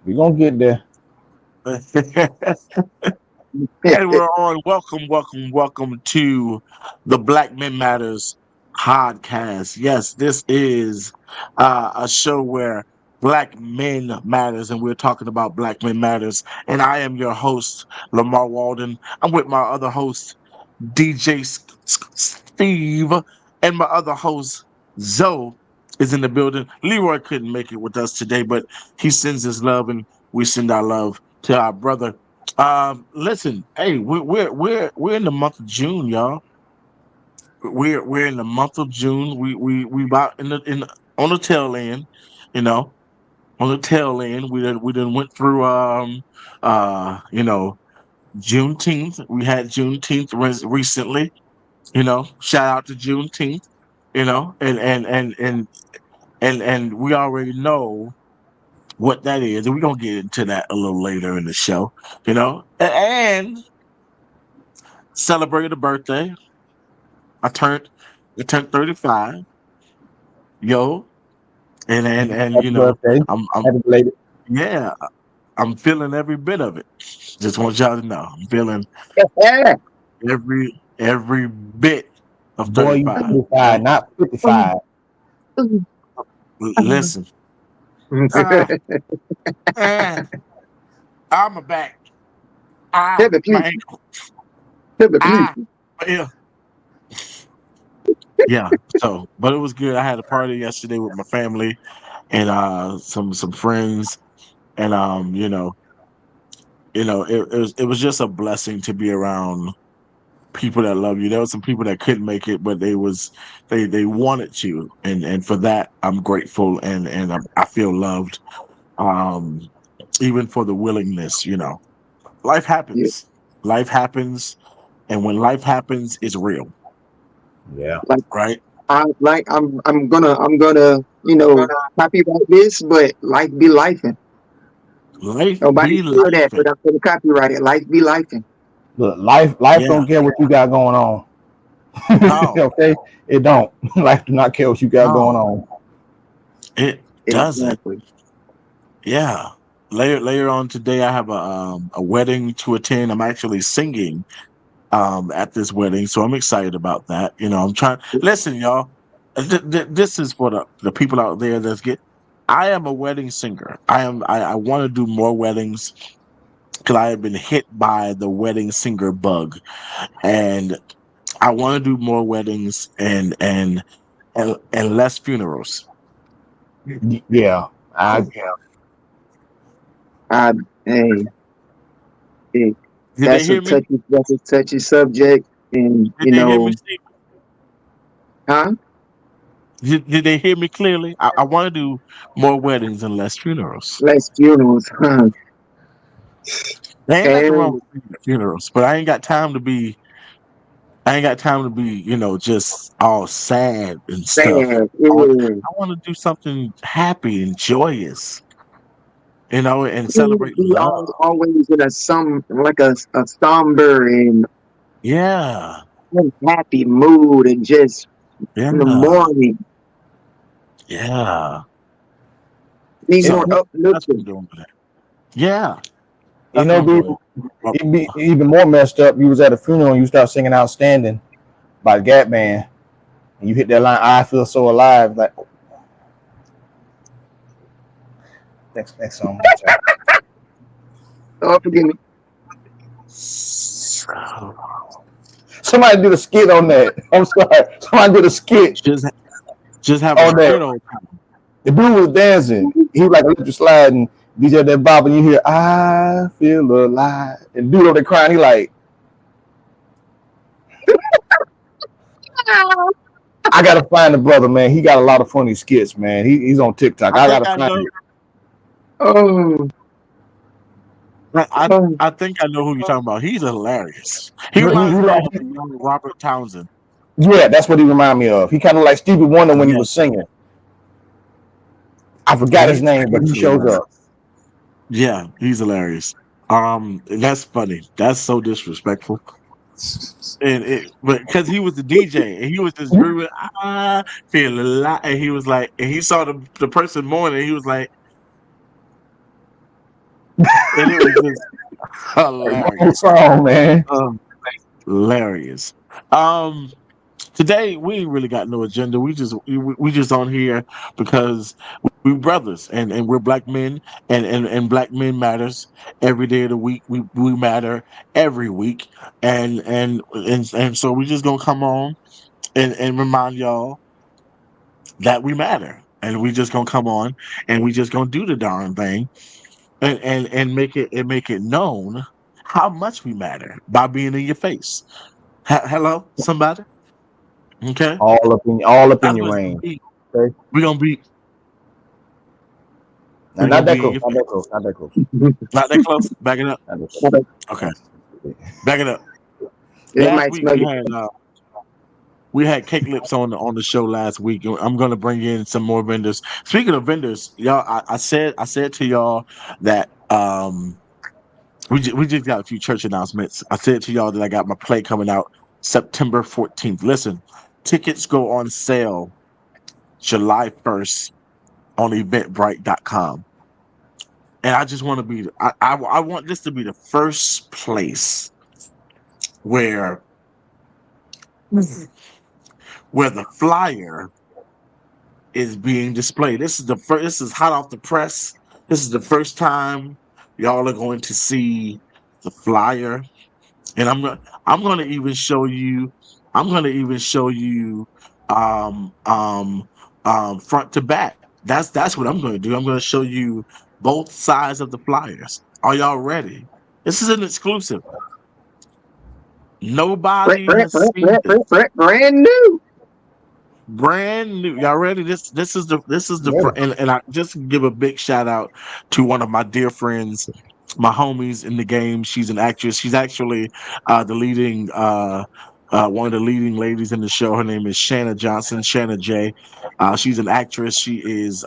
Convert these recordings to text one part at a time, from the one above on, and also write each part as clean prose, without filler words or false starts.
We're gonna get there. And we're on. Welcome to the Black Men Matters podcast. Yes, this is a show where Black Men Matters, and we're talking about Black Men Matters. And I am your host, Lamar Walden. I'm with my other host, DJ Steve, and my other host, Zoe, is in the building. Leroy couldn't make it with us today, but he sends his love, and we send our love to our brother. Listen, hey, we're in the month of June, y'all. We're in the month of June. We about on the tail end, you know, on the tail end. We done went through Juneteenth. We had Juneteenth recently. Shout out to Juneteenth. And we already know what that is, and we're gonna get into that a little later in the show. And celebrated a birthday. I turned I turned 35, yo, and Happy birthday. I'm Happy belated. yeah, I'm feeling every bit of it. Just want y'all to know, I'm feeling every bit of Boy, you 35. 35, not 55. Listen, uh, uh, I'm a back, Pivot, my please. ankle, Pivot, please. ah, yeah, yeah. So, but it was good. I had a party yesterday with my family and some friends, and it was just a blessing to be around people that love you. There were some people that couldn't make it, but they wanted to, and for that I'm grateful, and I feel loved. Um, even for the willingness, life Yeah. happens. Life happens, and when life happens, it's real, Yeah. Like right? I'm gonna copyright this, but life be lifing. Life Nobody be feel that, life. but I'm gonna copyright it. Life be lifing. Look, life Yeah. don't care what you got going on. No, Okay? It don't. Life do not care what you got going no, on. it doesn't. Exactly. Yeah. Later on today, I have a wedding to attend. I'm actually singing at this wedding, so I'm excited about that. I'm trying. Listen, y'all. This is for the people out there that's get. I am a wedding singer. I want to do more weddings because I have been hit by the wedding singer bug, and I want to do more weddings and less funerals. Yeah. I I hey, hey, Did they that's a hear me? touchy subject, and Did they hear me, Steve? huh? Did they hear me clearly? I want to do more weddings and less funerals. Less funerals, huh? There ain't nothing wrong And with funerals, but I ain't got time to be. I ain't got time to be, just all sad and stuff. sad, I want. yeah. I want to do something happy and joyous, and You need to celebrate be love. always in a somber and Yeah, happy mood, and just in the yeah, morning yeah. be it, more So that's what I'm uplifting. doing with that. Yeah, you that's what know, I'm be doing. Well, it'd be even more messed up. You was at a funeral and you start singing Outstanding by the Gap Band and you hit that line, I feel so alive. Like next song. Oh, forgive me. so Somebody did a skit on that. I'm sorry. Somebody did a skit just just have a on that. good old The dude was dancing. He was like a electric slide and DJ that bob and you hear I feel alive. And dude over there crying, he like, I gotta find the brother, man. He got a lot of funny skits, man. He's on TikTok. I I think gotta I find know. it. Oh, I oh, think I know who you're talking about. He's hilarious. He He reminds me of like, like a young Robert Townsend. yeah, that's what he reminded me of. He kind of like Stevie Wonder when he Yeah, was singing. I forgot his he's name, but he shows hilarious. up. He's hilarious. That's funny. That's so disrespectful. But because he was the DJ and he was just screaming, feel a lot, and he was like, and he saw the person mourning, he was like, and it was just Wrong hilarious. song, man. Hilarious. Um, Today we ain't really got no agenda. We just on here because we brothers and we're black men and black men matters every day of the week. We matter every week and so we just gonna come on and remind y'all that we matter. And we just gonna come on and we just gonna do the darn thing and make it known how much we matter by being in your face. Hello, somebody. Okay, All up in that's your what it's gonna range. be. Okay. We're gonna be Now, we're not gonna that be in close. your Not face. that close. Not that close. Not that close. Back it up. Not that It Okay, close. back it up. Last might week smell we had Cake Lips on the show last week. I'm gonna bring in some more vendors. Speaking of vendors, y'all, I said to y'all that we just got a few church announcements. I said to y'all that I got my play coming out September 14th. Listen, tickets go on sale July 1st on eventbrite.com. And I just want to be I want this to be the first place where where the flyer is being displayed. This is the first. This is hot off the press. This is the first time y'all are going to see the flyer, and I'm gonna even show you. I'm gonna even show you um um front to back. That's what I'm gonna do. I'm gonna show you both sides of the flyers. Are y'all ready? This is an exclusive. Nobody has seen this. brand new. Brand new. Y'all ready? This is the Ready. and I just give a big shout out to one of my dear friends, my homies in the game. She's an actress. She's actually the leading one of the leading ladies in the show. Her name is Shanna Johnson, Shanna J. She's an actress. She is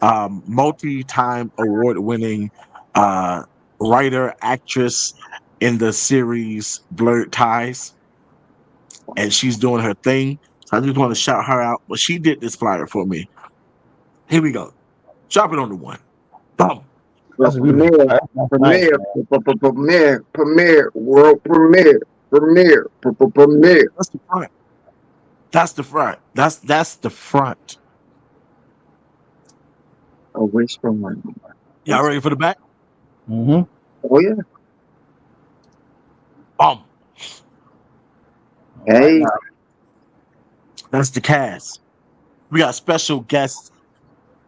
multi-time award-winning uh writer, actress in the series Blurred Ties, and she's doing her thing. I just want to shout her out. But she did this flyer for me. Here we go. Drop it on the one. Boom. The That's a beautiful. premiere, That's nice, man. world premiere. That's the front. That's the front. That's the front. A wish from one. Y'all ready for the back? Mm-hmm. Oh yeah. Boom. All right Hey, now. That's the cast. We got special guests.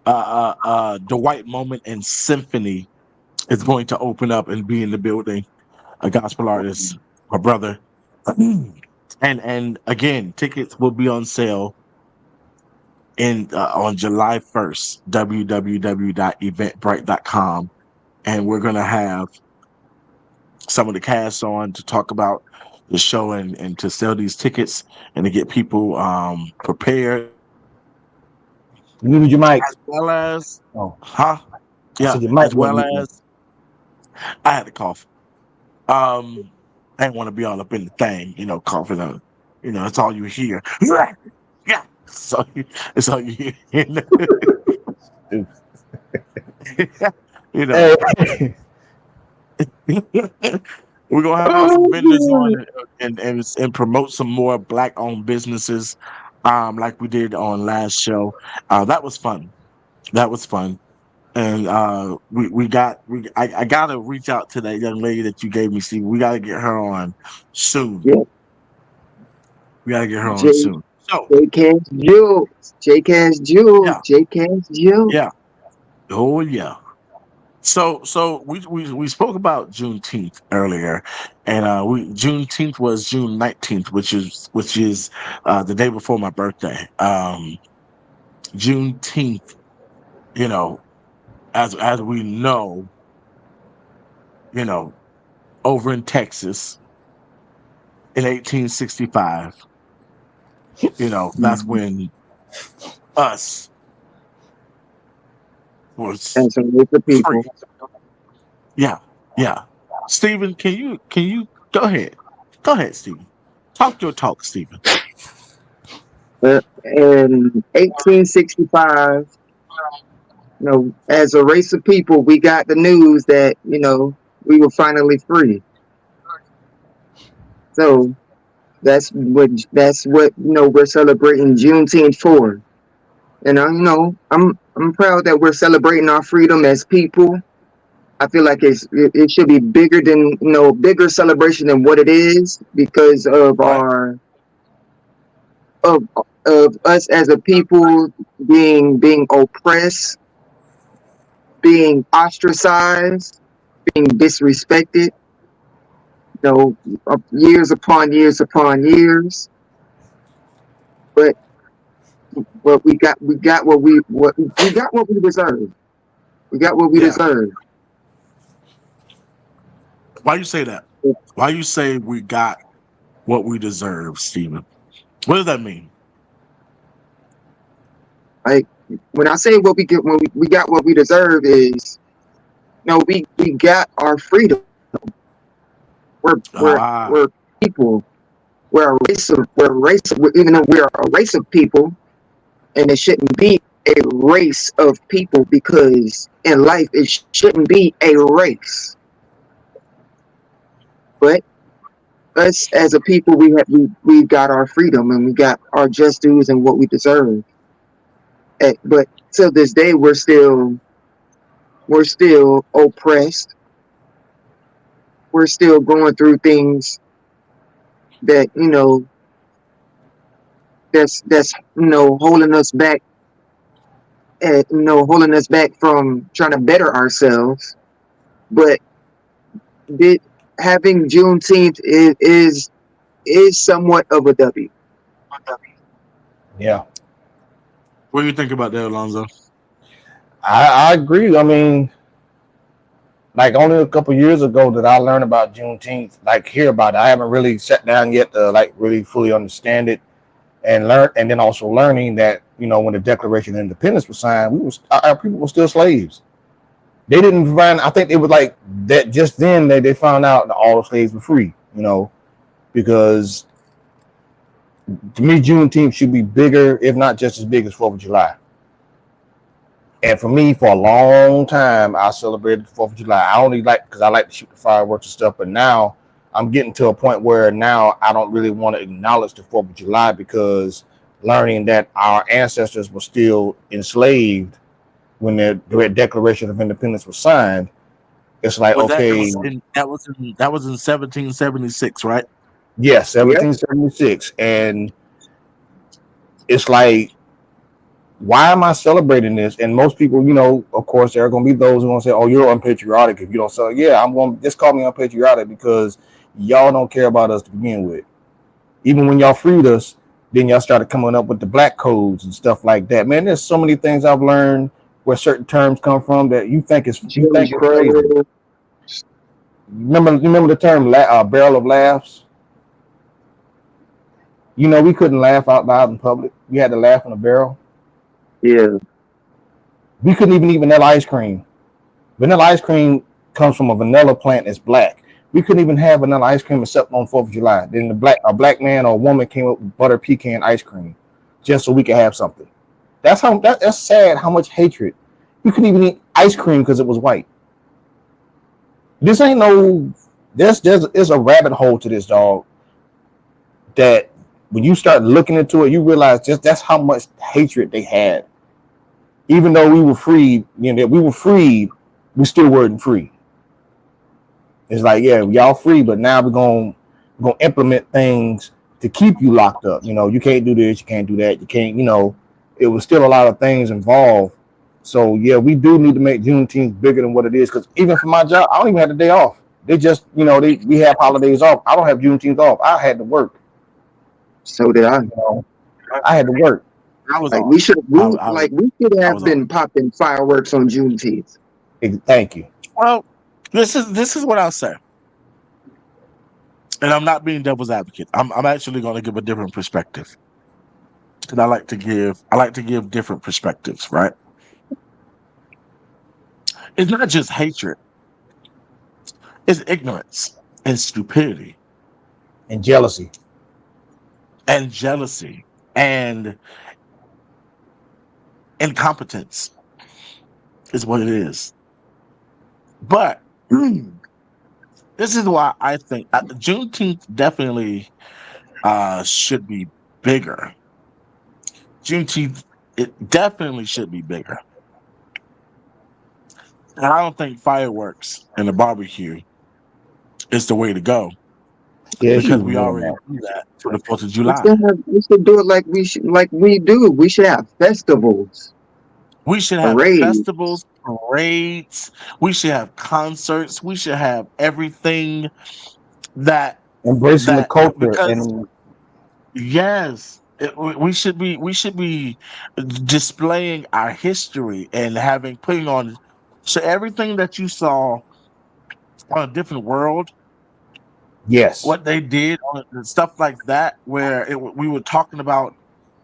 Dwight Moment and Symphony is going to open up and be in the building. A gospel artist, my brother. And again, tickets will be on sale in on July 1st, www.eventbrite.com. And we're going to have some of the cast on to talk about the show and to sell these tickets and to get people prepared, You muted your mic. as well as, Oh, huh? I Yeah, said your mic as wasn't well muted. as, I had to cough. I didn't want to be all up in the thing, coughing on, it's all you hear. Yeah, so it's all you hear. you know. Hey, We're gonna have some vendors on and promote some more black owned businesses, like we did on last show. That was fun. That was fun. And I gotta reach out to that young lady that you gave me. See, we gotta get her on soon. yeah. We gotta get her J on soon. So J Cash Jules. yeah, J Cash Jules. yeah, oh yeah. So we spoke about Juneteenth earlier, and we Juneteenth was June 19th, which is the day before my birthday. Juneteenth, you know, as we know, you know, over in Texas in 1865, that's Mhm. when us was And some with the free. people. Yeah, yeah. Stephen, can you go ahead? Go ahead, Stephen. Talk your talk, Stephen. In 1865, as a race of people, we got the news that we were finally free. So that's what we're celebrating Juneteenth for. And I'm proud that we're celebrating our freedom as people. I feel like it should be bigger than bigger celebration than what it is because of Right. our of us as a people being oppressed, being ostracized, being disrespected. Years upon years upon years. But we got what we deserve. We got what we Yeah. deserve. Why you say that? Why you say we got what we deserve, Stephen? What does that mean? Like when I say what we get when we got what we deserve is we got our freedom. We're Ah, people. Even though we're a race of people, and it shouldn't be a race of people because in life it shouldn't be a race. But us as a people, we got our freedom and we got our just dues and what we deserve. But till this day, we're still oppressed. We're still going through things that that's holding us back. Holding us back from trying to better ourselves. But did, having Juneteenth is somewhat of a W. Yeah, what do you think about that, Alonzo? I agree. I mean, like only a couple years ago that I learned about Juneteenth, like hear about it. I haven't really sat down yet to like really fully understand it and learn, and then also learning that when the Declaration of Independence was signed, our people were still slaves. They didn't find. I think they was like that. Just then they found out that all the slaves were free. Because to me, Juneteenth should be bigger, if not just as big as Fourth of July. And for me, for a long time, I celebrated the Fourth of July. I only like because I like to shoot the fireworks and stuff. But now I'm getting to a point where now I don't really want to acknowledge the Fourth of July because learning that our ancestors were still enslaved when the Declaration of Independence was signed, it's like Well, that okay, was in that was in 1776, right? yes, Yep. 1776, and it's like why am I celebrating this? And most people, of course, there are going to be those who are going to say, "Oh, you're unpatriotic if you don't celebrate." Yeah, I'm going to just call me unpatriotic because y'all don't care about us to begin with. Even when y'all freed us, then y'all started coming up with the black codes and stuff like that. Man, there's so many things I've learned where certain terms come from that you Jim think is crazy. Crow. Remember the term barrel of laughs? We couldn't laugh out loud in public. We had to laugh in a barrel. Yeah. We couldn't even eat vanilla ice cream. Vanilla ice cream comes from a vanilla plant that's black. We couldn't even have vanilla ice cream except on 4th of July. Then a black man or a woman came up with butter pecan ice cream just so we could have something. That's sad how much hatred. We couldn't even eat ice cream because it was white. This ain't no there's a rabbit hole to this dog that when you start looking into it, you realize just that's how much hatred they had. Even though we were freed, we still weren't free. It's like, yeah, y'all free, but now we're gonna implement things to keep you locked up. You can't do this, you can't do that, you can't. It was still a lot of things involved. So yeah, we do need to make Juneteenth bigger than what it is. Because even for my job, I don't even have the day off. They just, we have holidays off. I don't have Juneteenth off. I had to work. So did I. You know, I had to work. I was Like off. we should I have was off. been popping fireworks on Juneteenth. Thank you. Well, this is what I'll say, and I'm not being devil's advocate. I'm actually going to give a different perspective, and I like to give different perspectives. Right? It's not just hatred; it's ignorance and stupidity And jealousy. and jealousy and incompetence. is what it is. But this is why I think Juneteenth definitely should be bigger. Juneteenth, it definitely should be bigger. And I don't think fireworks and a barbecue is the way to go Yeah, it because should be we more than already that. do that for the 4th of We July. should do it like we do. We should have festivals, We should have parades. festivals, parades. We should have concerts. We should have everything that Embracing the culture because and yes, we should be displaying our history and having putting on so everything that you saw on a different world, yes. what they did on and stuff like that, where we were talking about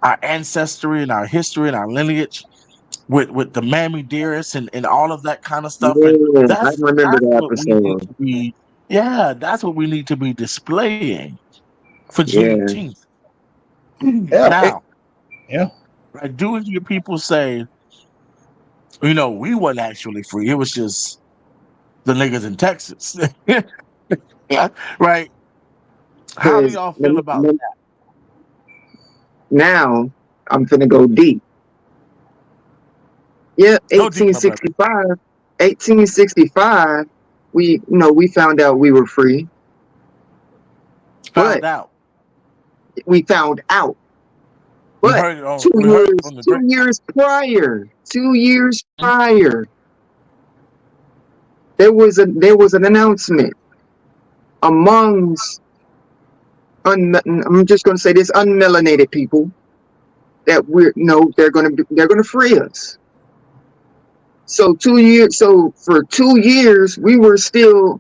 our ancestry and our history and our lineage with the Mammy Dearest and all of that kind of stuff, and Yeah, I remember that's the what we need episode. to be. Yeah, that's what we need to be displaying for Yeah, Juneteenth. Yeah, Now, yeah. I do hear people say, we wasn't actually free. It was just the niggas in Texas. Yeah, right? How do because y'all feel about now I'm finna go deep. Yeah, that? Go deep, my brother. 1865. 1865. We found out we were free, Found but out. we found out. We But heard it on. We heard it from the two great. years prior, 2 years prior, there was an announcement amongst I'm just going to say this unmelanated people that they're going to free us. So for 2 years we were still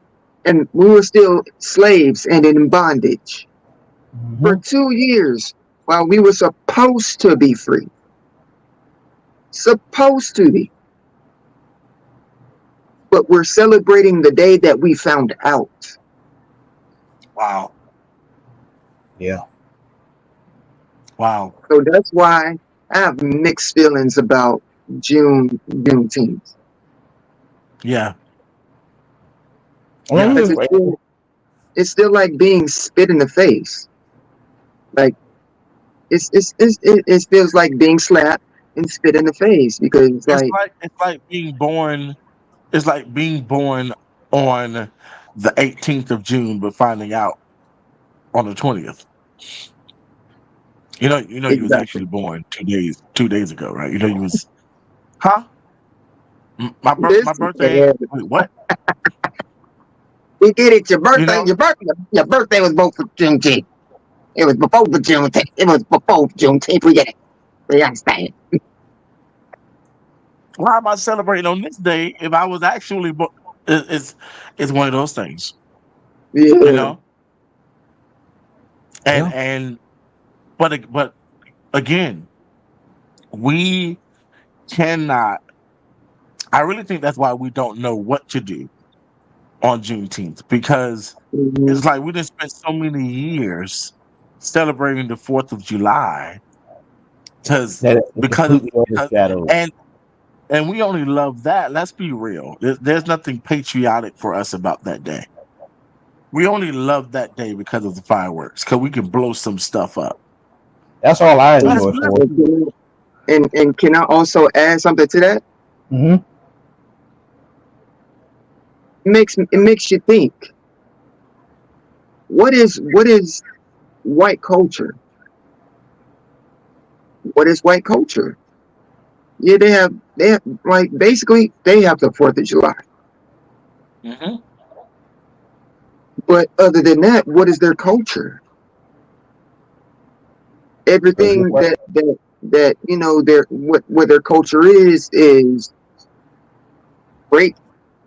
slaves and in bondage for 2 years while we were supposed to be free. Supposed to be. But we're celebrating the day that we found out. Wow. Yeah. Wow. So that's why I have mixed feelings about Juneteenth. Yeah. I mean, Because it's still like being spit in the face. Like it feels like being slapped and spit in the face because It's like being born. It's like being born on the 18th of June, but finding out on the 20th. You was exactly. actually born 2 days ago, right? You was, huh? This My birthday ain't. Wait, what? we get it. Your You birthday. know? Your birthday was both for Juneteenth. It was before the Juneteenth. It was before Juneteenth. We get it. We understand. Why am I celebrating on this day if I was actually born? It's one of those things, you Yeah. know. And Yeah. and but again, we cannot. I really think that's why we don't know what to do on Juneteenth because Mhm. it's like we done spent so many years celebrating the 4th of July because That is because of completely because, overshadowed. and we only love that. Let's be real. There's nothing patriotic for us about that day. We only love that day because of the fireworks because we can blow some stuff up. That's all I That is enjoy for it. good. And can I also add something to that? Mm-hmm. It makes you think. What is white culture? What is white culture? Yeah, they have like basically they have the 4th of July. Mm-hmm. But other than that, what is their culture? Everything that their what their culture is rape,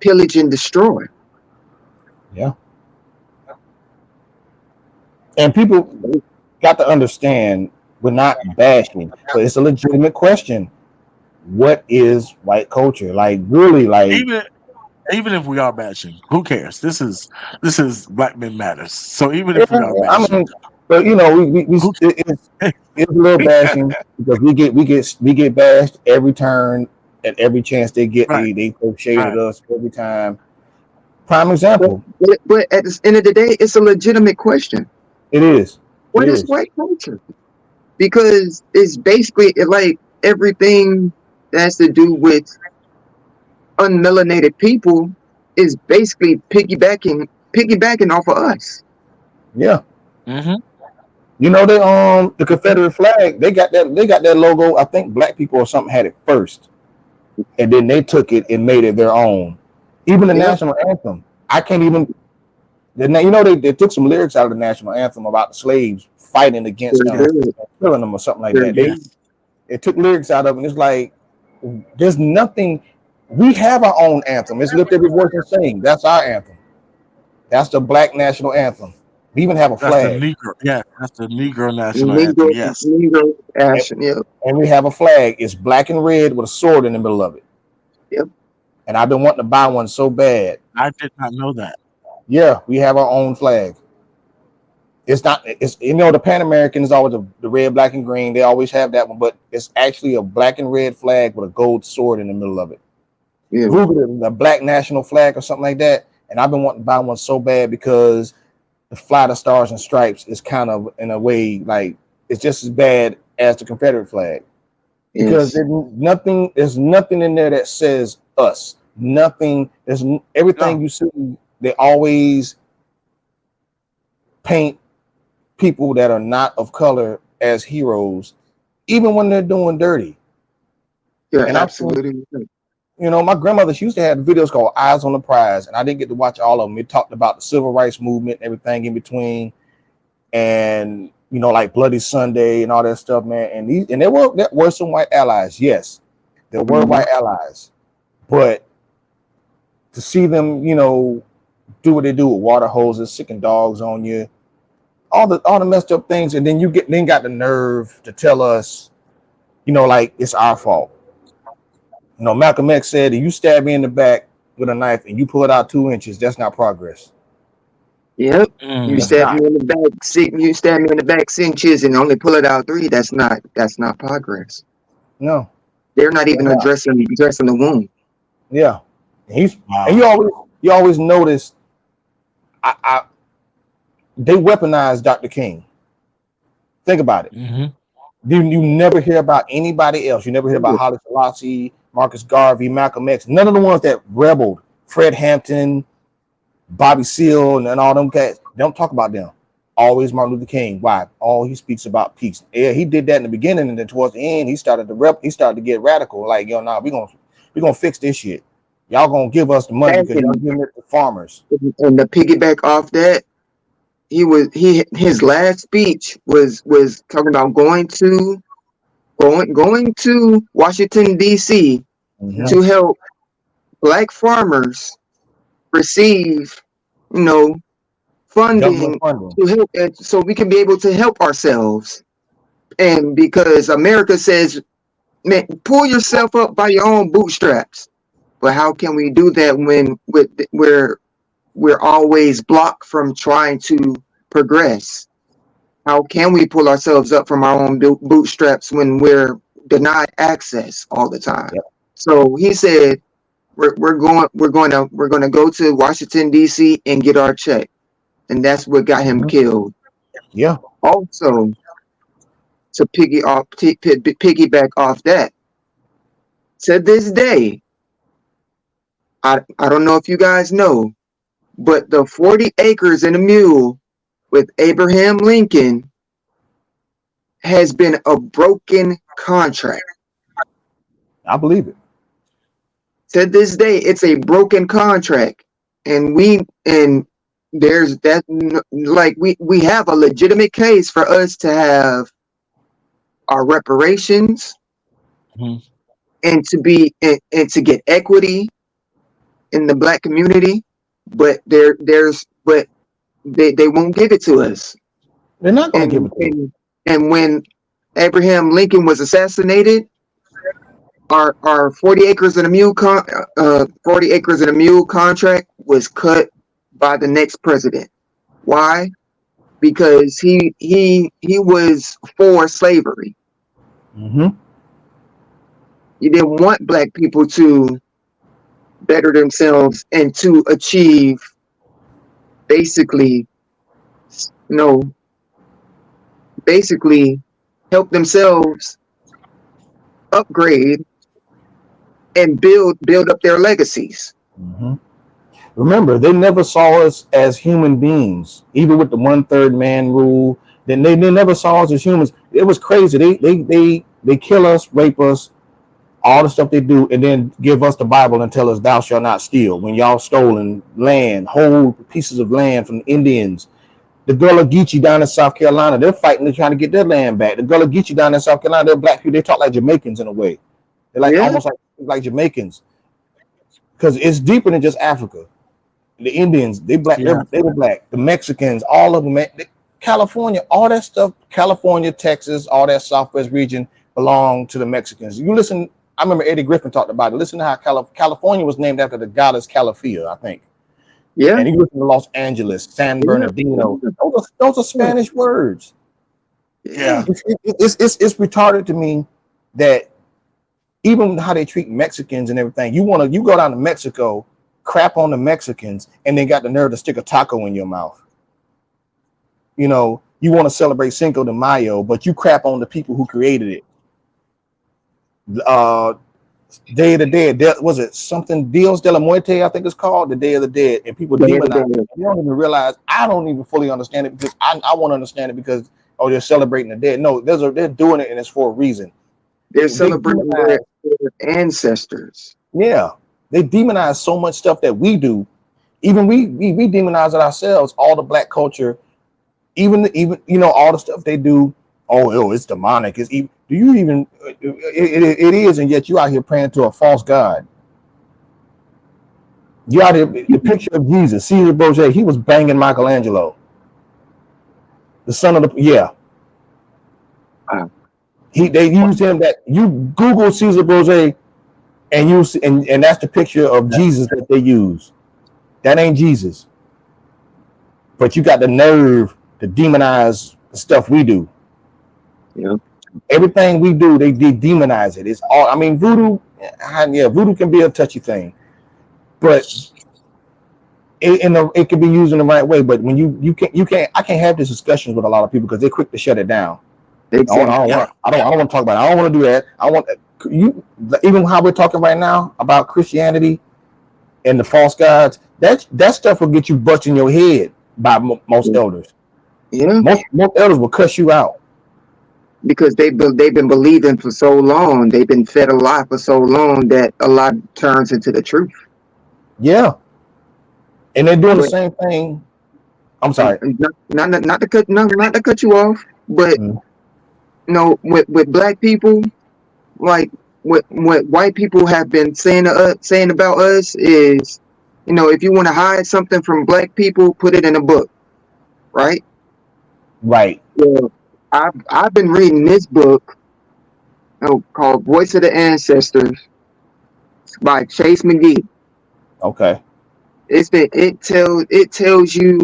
pillage, and destroy. Yeah. And people got to understand we're not bashing, but it's a legitimate question. What is white culture? Like really, like Even if we are bashing, who cares? This is Black Men Matters. So even yeah, if we are I bashing, mean, but who it's a little bashing because we get bashed every turn, At every chance they get, Right. they throw shade at Right. us every time. Prime But, example. but at the end of the day, it's a legitimate question. It is. It What is is. white culture? Because it's basically like everything that has to do with unmelanated people is basically piggybacking off of us. Yeah. Mm-hmm. You know the Confederate flag, they got that logo. I think black people or something had it first. And then they took it and made it their own. Even the Yep. national anthem. I can't even you know they took some lyrics out of the national anthem about the slaves fighting against Very them, good. killing them or something like Very that. good. Yes. They took lyrics out of it, and it's like there's nothing. We have our own anthem. It's lift every voice and sing. That's our anthem. That's the black national anthem. We even have a That's the flag. Negro. Yeah, that's the Negro national anthem. Negro, Yes. Negro And, action. Yep. and we have a flag. It's black and red with a sword in the middle of it. Yep. And I've been wanting to buy one so bad. I did not know that. Yeah, we have our own flag. It's not. It's the Pan American is always the red, black, and green. They always have that one, but it's actually a black and red flag with a gold sword in the middle of it. Yeah. Google it, the black national flag or something like that. And I've been wanting to buy one so bad because the Fly the Stars and Stripes is kind of in a way like it's just as bad as the Confederate flag because Yes. there's nothing in there that says us. Nothing. There's everything No. you see. They always paint people that are not of color as heroes, even when they're doing dirty. You're And I've seen, absolutely right. my grandmother, she used to have videos called Eyes on the Prize, and I didn't get to watch all of them. It talked about the civil rights movement, everything in between, and like Bloody Sunday and all that stuff, man. And there were some white allies, yes, there were Mhm. white allies, but to see them, do what they do with water hoses, sicking dogs on you, all the messed up things, and then got the nerve to tell us, like it's our fault. Malcolm X said, if you stab me in the back with a knife and you pull it out 2 inches, that's not progress. Yep. You That's stab not. me in the back. You stab me in the back 6 inches and only pull it out 3. That's not progress. No. They're not That's even not. addressing the wound. Yeah. And Wow. you always notice they weaponized Dr. King. Think about it. Mm-hmm. You never hear about anybody else. You never hear about Haile Selassie, Marcus Garvey, Malcolm X. None of the ones that rebelled, Fred Hampton, Bobby Seale, and all them cats. They don't talk about them. Always Martin Luther King. Why? All he speaks about peace. Yeah, he did that in the beginning, and then towards the end, he started to get radical. Like, nah, we're gonna fix this shit. Y'all gonna give us the money because y'all And, giving it to farmers. and to piggyback off that, his last speech was talking about going to Washington D.C. Mm-hmm. to help black farmers receive, Government funding funding. to help, so we can be able to help ourselves. And because America says, man, pull yourself up by your own bootstraps. But how can we do that when we're always blocked from trying to progress? How can we pull ourselves up from our own bootstraps when we're denied access all the time? Yep. So he said, we're going to go to Washington D.C. and get our check, and that's what got him killed. Yeah. Also, to piggyback off that, to this day, I don't know if you guys know, but the 40 acres and a mule with Abraham Lincoln has been a broken contract. I believe it. To this day, it's a broken contract, and there's that, like, we have a legitimate case for us to have our reparations, Mhm. and to get equity in the black community, but they won't give it to us. They're not going to give And it to us. and when Abraham Lincoln was assassinated, our 40 acres and a mule 40 acres and a mule contract was cut by the next president. Why? Because he was for slavery. Mm-hmm. You didn't want black people to better themselves and to achieve basically, you know, basically help themselves upgrade and build up their legacies. Mm-hmm. Remember, they never saw us as human beings, even with the 1/3 man rule. Then they never saw us as humans. It was crazy. They kill us, rape us, all the stuff they do, and then give us the Bible and tell us thou shalt not steal. When y'all stolen land, whole pieces of land from Indians. The Gullah Geechee down in South Carolina, they're fighting, they're trying to get their land back. The Gullah Geechee down in South Carolina, they're black people, they talk like Jamaicans in a way. They're like Yeah, almost like Jamaicans. Because it's deeper than just Africa. The Indians, they black, Yeah. they were black. The Mexicans, all of them, California, all that stuff, California, Texas, all that Southwest region belong to the Mexicans. You listen, I remember Eddie Griffin talked about it. Listen to how California was named after the goddess Calafia, I think. yeah, And you listen to Los Angeles, San Bernardino. Those are Spanish words. Yeah. It's retarded to me that even how they treat Mexicans and everything. You go down to Mexico, crap on the Mexicans, and then got the nerve to stick a taco in your mouth. You want to celebrate Cinco de Mayo, but you crap on the people who created it. Day of the Dead, was it something Dios de la Muerte? I think it's called the Day of the Dead, and people demonize it. They don't even realize. I don't even fully understand it because I want to understand it because they're celebrating the dead. No, they're doing it and it's for a reason. they're celebrating their ancestors. Yeah, they demonize so much stuff that we do. Even we demonize it ourselves. All the black culture, even all the stuff they do. Oh, it's demonic. It's even. Do you even? It is, and yet you out here praying to a false god. You out here. The picture of Jesus, Caesar Borgia. He was banging Michelangelo, the son of the Wow. They used him. That you Google Caesar Borgia, and you see, and that's the picture of Jesus that they use. That ain't Jesus. But you got the nerve to demonize the stuff we do. Yeah. Everything we do, they demonize it. It's all. I mean, voodoo. Yeah, voodoo can be a touchy thing, but it can be used in the right way. But when you can't. I can't have these discussions with a lot of people because they're quick to shut it down. Exactly. I don't want to talk about it. I don't want to do that. I want you. Even how we're talking right now about Christianity and the false gods. That stuff will get you busting your head by most elders. Yeah. Most elders will cuss you out. Because they've been believing for so long, they've been fed a lie for so long that a lot turns into the truth. Yeah, and they're doing the same thing. I'm sorry, not to cut you off, but with black people, like what white people have been saying about us is, if you want to hide something from black people, put it in a book, right? Right. Well, I've been reading this book called Voice of the Ancestors by Chase McGee. Okay. It tells you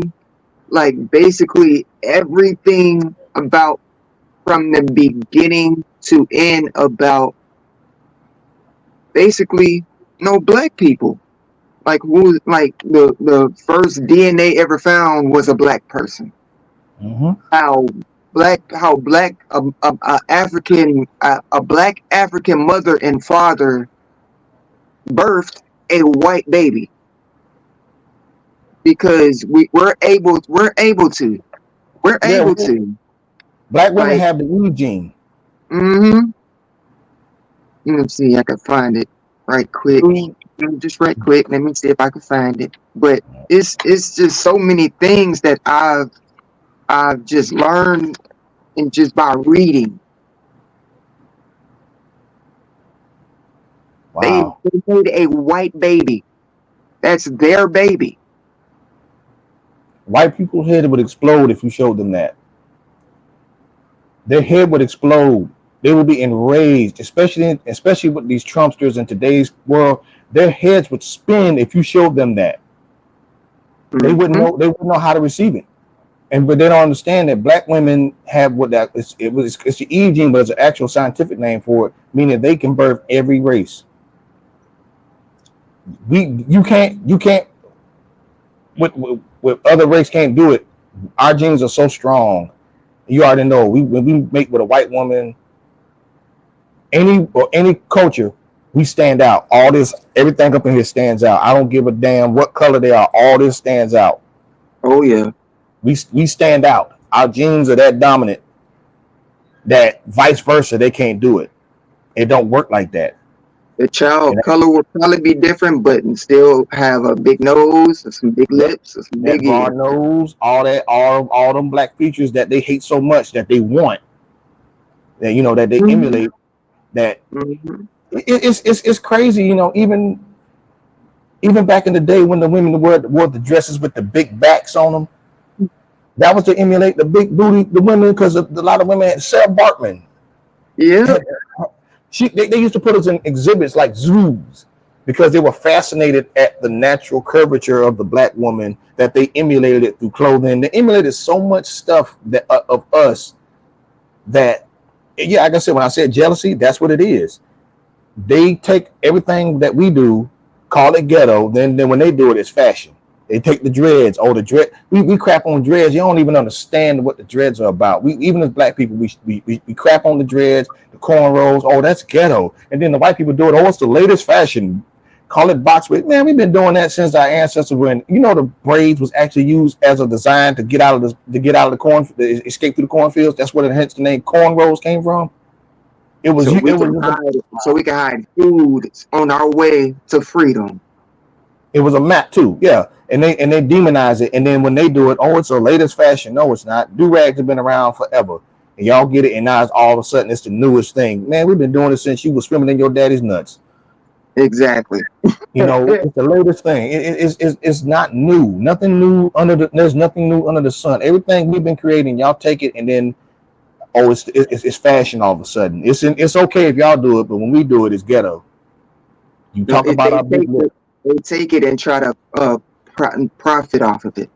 like basically everything about from the beginning to end about basically black people. Like the first DNA ever found was a black person. Mm-hmm. How black a black African mother and father birthed a white baby because we're able to. Black women have the E gene. Mm-hmm. Let me see, I can find it right quick. Just right quick. Let me see if I can find it. But it's just so many things that I've just learned and just by reading. Wow. They made a white baby. That's their baby. White people's head would explode if you showed them that. Their head would explode. They would be enraged, especially with these Trumpsters in today's world. Their heads would spin if you showed them that. Mm-hmm. They wouldn't know how to receive it. but they don't understand that black women have what that it's the Eve gene, but it's an actual scientific name for it, meaning they can birth every race. You can't with other race can't do it. Our genes are so strong. You already know when we make with a white woman, any culture, we stand out. All this, everything up in here stands out. I don't give a damn what color they are. All this stands out. Oh yeah. We stand out. Our genes are that dominant that vice versa they can't do it. It don't work like that. The child And color will probably be different, but still have a big nose, some big yep, lips, some that big broad ears. nose, all that, all them black features that they hate so much that they want, that that they Mhm. emulate. That Mhm. it's crazy. Even back in the day when the women wore the dresses with the big backs on them, that was to emulate the big booty, the women, because a lot of women had Sarah Bartman. Yeah. Had, they used to put us in exhibits like zoos because they were fascinated at the natural curvature of the black woman, that they emulated it through clothing. They emulated so much stuff that of us that, yeah, like I said, when I said jealousy, that's what it is. They take everything that we do, call it ghetto. Then when they do it, it's fashion. They take the dreads. Oh, the dread. We crap on dreads. You don't even understand what the dreads are about. We, even as black people, we crap on the dreads, the cornrows. Oh, that's ghetto. And then the white people do it. Oh, it's the latest fashion. Call it box wig. Man, we've been doing that since our ancestors. When the braids was actually used as a design to get out of the corn, to escape through the cornfields. That's where hence the name cornrows came from. It was So it we was can hide. So we can hide food on our way to freedom. It was a map too, yeah. And they demonize it, and then when they do it, oh, it's the latest fashion. No, it's not. Do rags have been around forever, and y'all get it, and now it's all of a sudden it's the newest thing. Man, we've been doing it since you were swimming in your daddy's nuts. Exactly. It's the latest thing. It's not new. Nothing new there's nothing new under the sun. Everything we've been creating, y'all take it, and then oh, it's fashion all of a sudden. It's okay if y'all do it, but when we do it, it's ghetto. You No, talk about our big lip. they take it and try to profit off of it.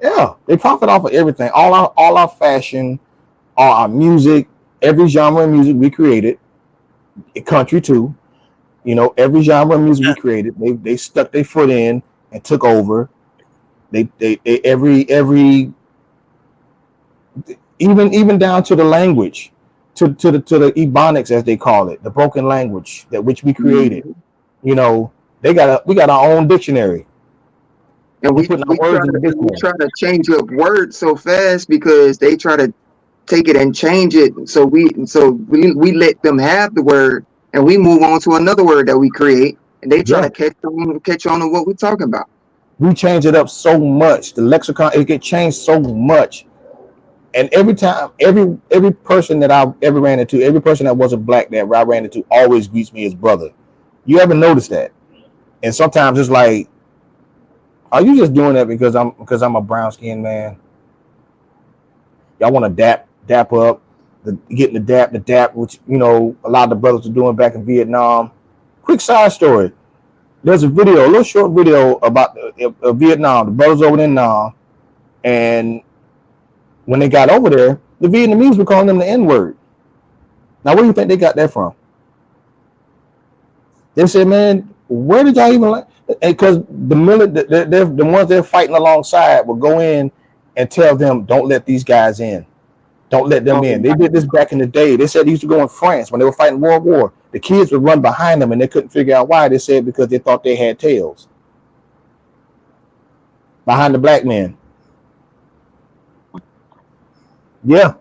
Yeah, they profit off of everything. All our fashion, all our music, every genre of music we created, country too. Every genre of music we created, they stuck their foot in and took over. They every even down to the language, to the ebonics as they call it, the broken language that which we created. Mhm. You know, we got our own dictionary. And We putting our words in the we dictionary. try to change up words so fast because they try to take it and change it. So we let them have the word and we move on to another word that we create and they try Yeah, to catch on to what we're talking about. we change it up so much. The lexicon it get changed so much, and every time, every person that I ever ran into, every person that wasn't black that I ran into, always greets me as brother. You ever notice that? And sometimes it's like, are you just doing that because I'm a brown skinned man? Y'all want to dap up, getting the dap, which a lot of the brothers are doing back in Vietnam. Quick side story: there's a little short video about Vietnam. The brothers over there now, and when they got over there, the Vietnamese were calling them the N word. Now, where do you think they got that from? They said, "Man, where did y'all even like?" Because the ones they're fighting alongside will go in and tell them, "Don't let these guys in. Don't let them Oh, in." They did this back in the day. They said they used to go in France when they were fighting World War. The kids would run behind them, and they couldn't figure out why. They said because they thought they had tails behind the black men. Yeah,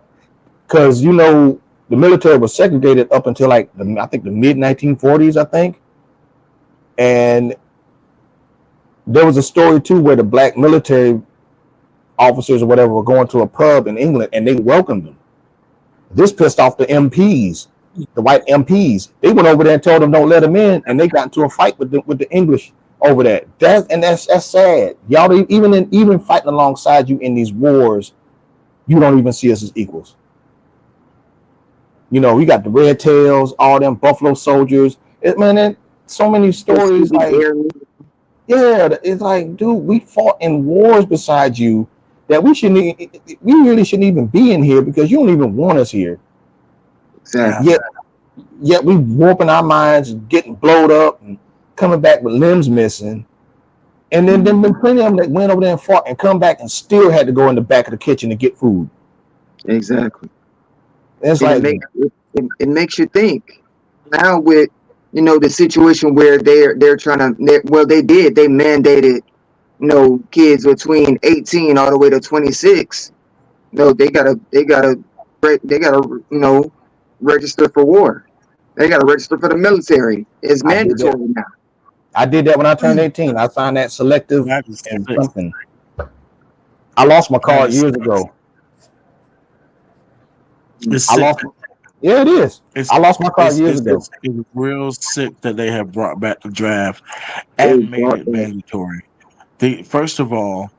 because the military was segregated up until like I think the mid 1940s, I think, and there was a story too where the black military officers or whatever were going to a pub in England and they welcomed them. This pissed off the MPs, the white MPs. They went over there and told them don't let them in, and they got into a fight with the English over that. That's sad. Y'all even fighting alongside you in these wars, you don't even see us as equals. We got the red tails, all them buffalo soldiers. So many stories Tuskegee like, Airmen. yeah, it's like, dude, we fought in wars beside you, that we really shouldn't even be in here because you don't even want us here. Exactly. Yet we warping our minds, getting blowed up, and coming back with limbs missing. And then there been plenty of them that went over there and fought and come back and still had to go in the back of the kitchen to get food. Exactly. And it's And like, it makes you think. Now with the situation where they're trying to they mandated kids between 18 all the way to 26. No, they gotta register for war. They gotta register for the military. It's I did that. mandatory now. I did that when I turned 18. I signed that selective That is and sick. something. I lost my That card is years sick. ago. It's I sick. lost. Yeah, it is. It's I lost my card years ago. it's real sick that they have brought back the draft They and made brought it that. mandatory. First of all,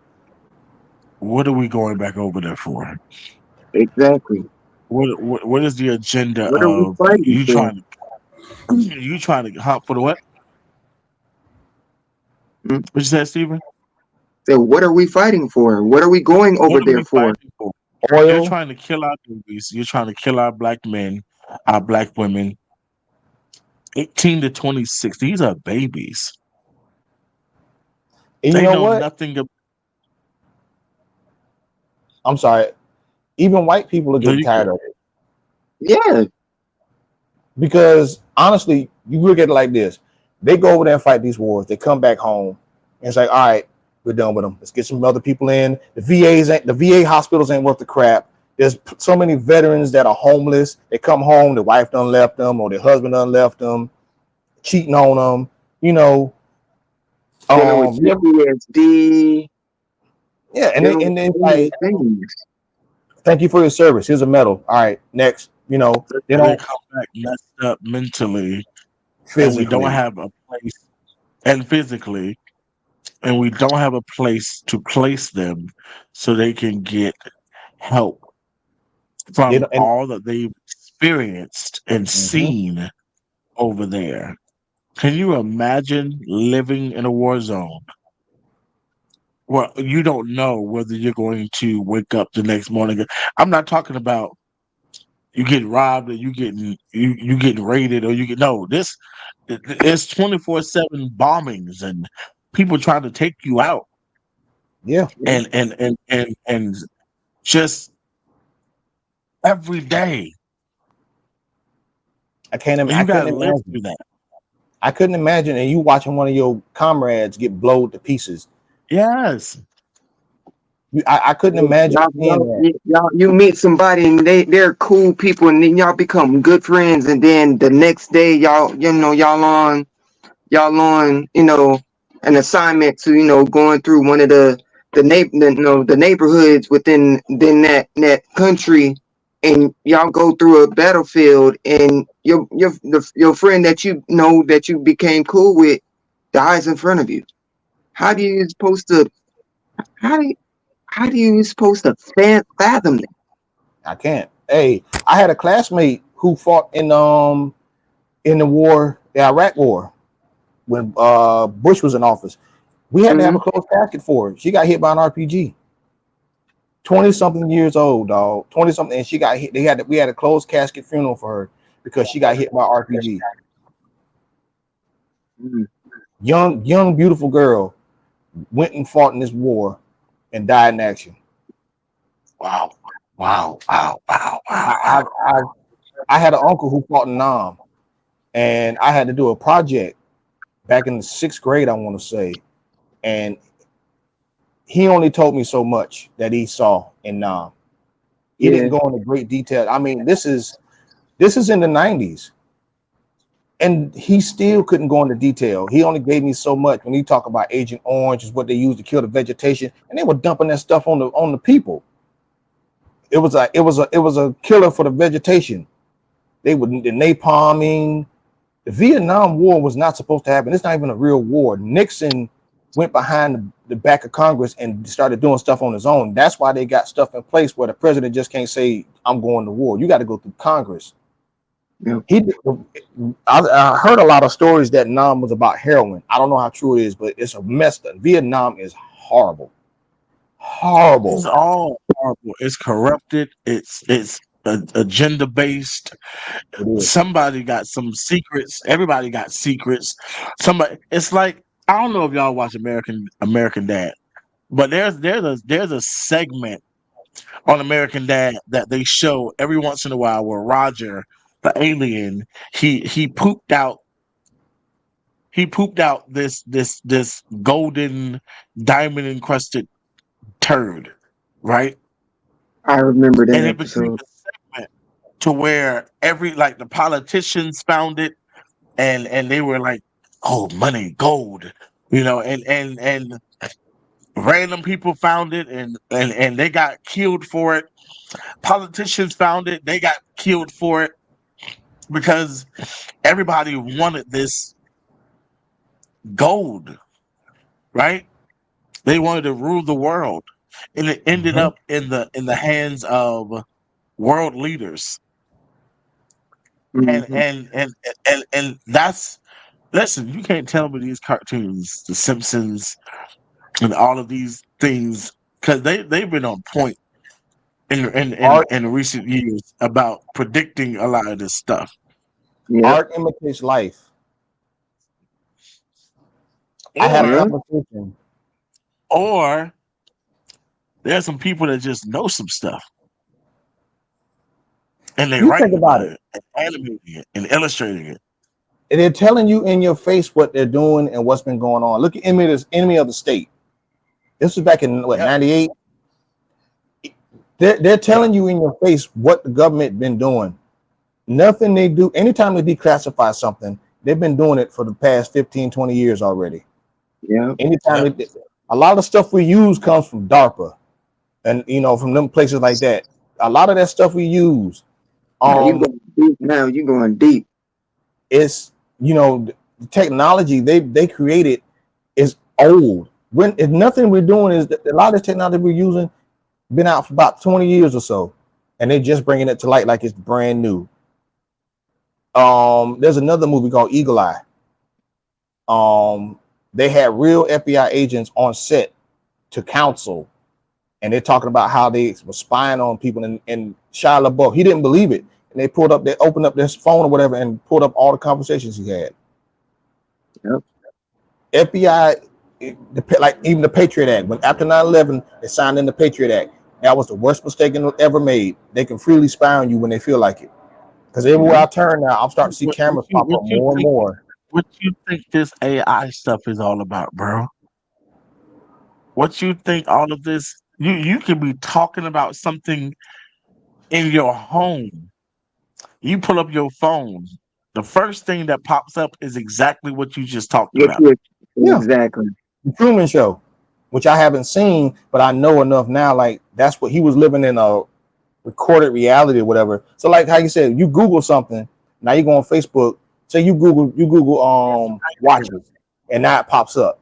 what are we going back over there for? Exactly. What is the agenda What are we of fighting for? you trying to hop for the what? Hmm? What you said, Stephen? So what are we fighting for? What are we going over What are there we for? fighting for? You're Oil. trying to kill our babies. You're trying to kill our black men, our black women. 18 to 26. These are babies. And you They know know what? nothing about. I'm sorry. Even white people are No, getting you tired good. of it Yeah. because honestly, you look at it like this: they go over there and fight these wars. They come back home, and it's like, all right, we're done with them. Let's get some other people in. The VA hospitals ain't worth the crap. There's so many veterans that are homeless. They come home, their wife done left them, or their husband done left them, cheating on them. You know, Dealing with yeah, PTSD, yeah, and dealing with then it's so like, many things. thank you for your service. Here's a medal. All right, next. You know, they And they don't come back messed up mentally, and we don't physically. have a place, and physically, and we don't have a place to place them so they can get help They from don't, and all that they've experienced and mhm. seen over there. Can you imagine living in a war zone? Well, you don't know whether you're going to wake up the next morning. I'm not talking about you getting robbed or you getting raided or you get no. It's 24/7 bombings and people trying to take you out Yeah, and just every day, and I you got couldn't to live imagine. through that. I couldn't imagine, and you watching one of your comrades get blowed to pieces. Yes, I couldn't imagine seeing that. You meet somebody and they're cool people and then y'all become good friends and then the next day y'all on an assignment to going through one of the neighborhoods within that country and y'all go through a battlefield and your friend that that you became cool with dies in front of you. How do you supposed to how do you, how do you supposed to fathom that? I can't. Hey, I had a classmate who fought in the war, the Iraq War, when Bush was in office. We had to have Hmm. a closed casket for her. She got hit by an RPG. 20 something years old, dog. 20 something, and she got hit. We had a closed casket funeral for her because she got hit by RPG. Young, beautiful girl went and fought in this war and died in action. wow, wow, wow, wow, I wow, I wow. I, I had an uncle who fought in Nam, and I had to do a project back in the 6th grade, I want to say, and he only told me so much that he saw in Nam. He didn't Yeah, go into great detail. I mean, this is in the 90s, and he still couldn't go into detail. He only gave me so much when he talked about Agent Orange is what they used to kill the vegetation, and they were dumping that stuff on the people. It was a killer for the vegetation. They would the napalming. The Vietnam War was not supposed to happen. It's not even a real war. Nixon went behind the back of Congress and started doing stuff on his own. That's why they got stuff in place where the president just can't say, I'm going to war. You got to go through Congress. yeah. He, I heard a lot of stories that Nam was about heroin. I don't know how true it is, but it's a mess. Vietnam is horrible, It's Horrible. all horrible. It's corrupted. It's agenda based. It is. Somebody got some secrets. Everybody got secrets. Somebody. It's like I don't know if y'all watch American Dad, but there's a segment on American Dad that they show every once in a while where Roger, the alien, he pooped out this golden diamond encrusted turd, right? I remember that And it became episode. a segment to where every like the politicians found it and they were like, oh, money, gold, and random people found it and they got killed for it. Politicians found it, they got killed for it because everybody wanted this gold, right? They wanted to rule the world, and it ended Mhm. up in the hands of world leaders. And Hmm. and and and that's listen. You can't tell me these cartoons, The Simpsons, and all of these things, because they've been on point Art in recent years about predicting a lot of this stuff. Yep. art imitates life. I had a Or Yep. conversation. or there's some people that just know some stuff and they You think writing about about it. it and animating it and illustrating it. They're telling you in your face what they're doing and what's been going on. Look at Enemy of the State. This was back in what Yep. 98. They're Yep. telling you in your face what the government been doing. Nothing they do, anytime they declassify something, they've been doing it for the past 15, 20 years already. Yep. Anytime Yep. a lot of stuff we use comes from DARPA and from them places like that. A lot of that stuff we use, Now you um, going deep. Now you going deep. it's the technology they created is old. When if nothing we're doing is a lot of the technology we're using been out for about 20 years or so, and they're just bringing it to light like it's brand new. There's another movie called Eagle Eye. They had real FBI agents on set to counsel, and they're talking about how they were spying on people. And Shia LaBeouf, he didn't believe it, and they opened up this phone or whatever, and pulled up all the conversations he had. Yep. FBI, like even the Patriot Act, when after 9/11, they signed in the Patriot Act. That was the worst mistake ever made. They can freely spy on you when they feel like it. Because everywhere Yep. I turn now, I'm starting to see cameras pop up more and more. What you think this AI stuff is all about, bro? What you think all of this? You could be talking about something in your home. You pull up your phone. The first thing that pops up is exactly what you just talked What about. you Yeah, exactly. the Truman Show, which I haven't seen, but I know enough now. Like that's what he was living in a recorded reality or whatever. So like how you said, you Google something, now you go on Facebook, say you Google watches, and now it pops up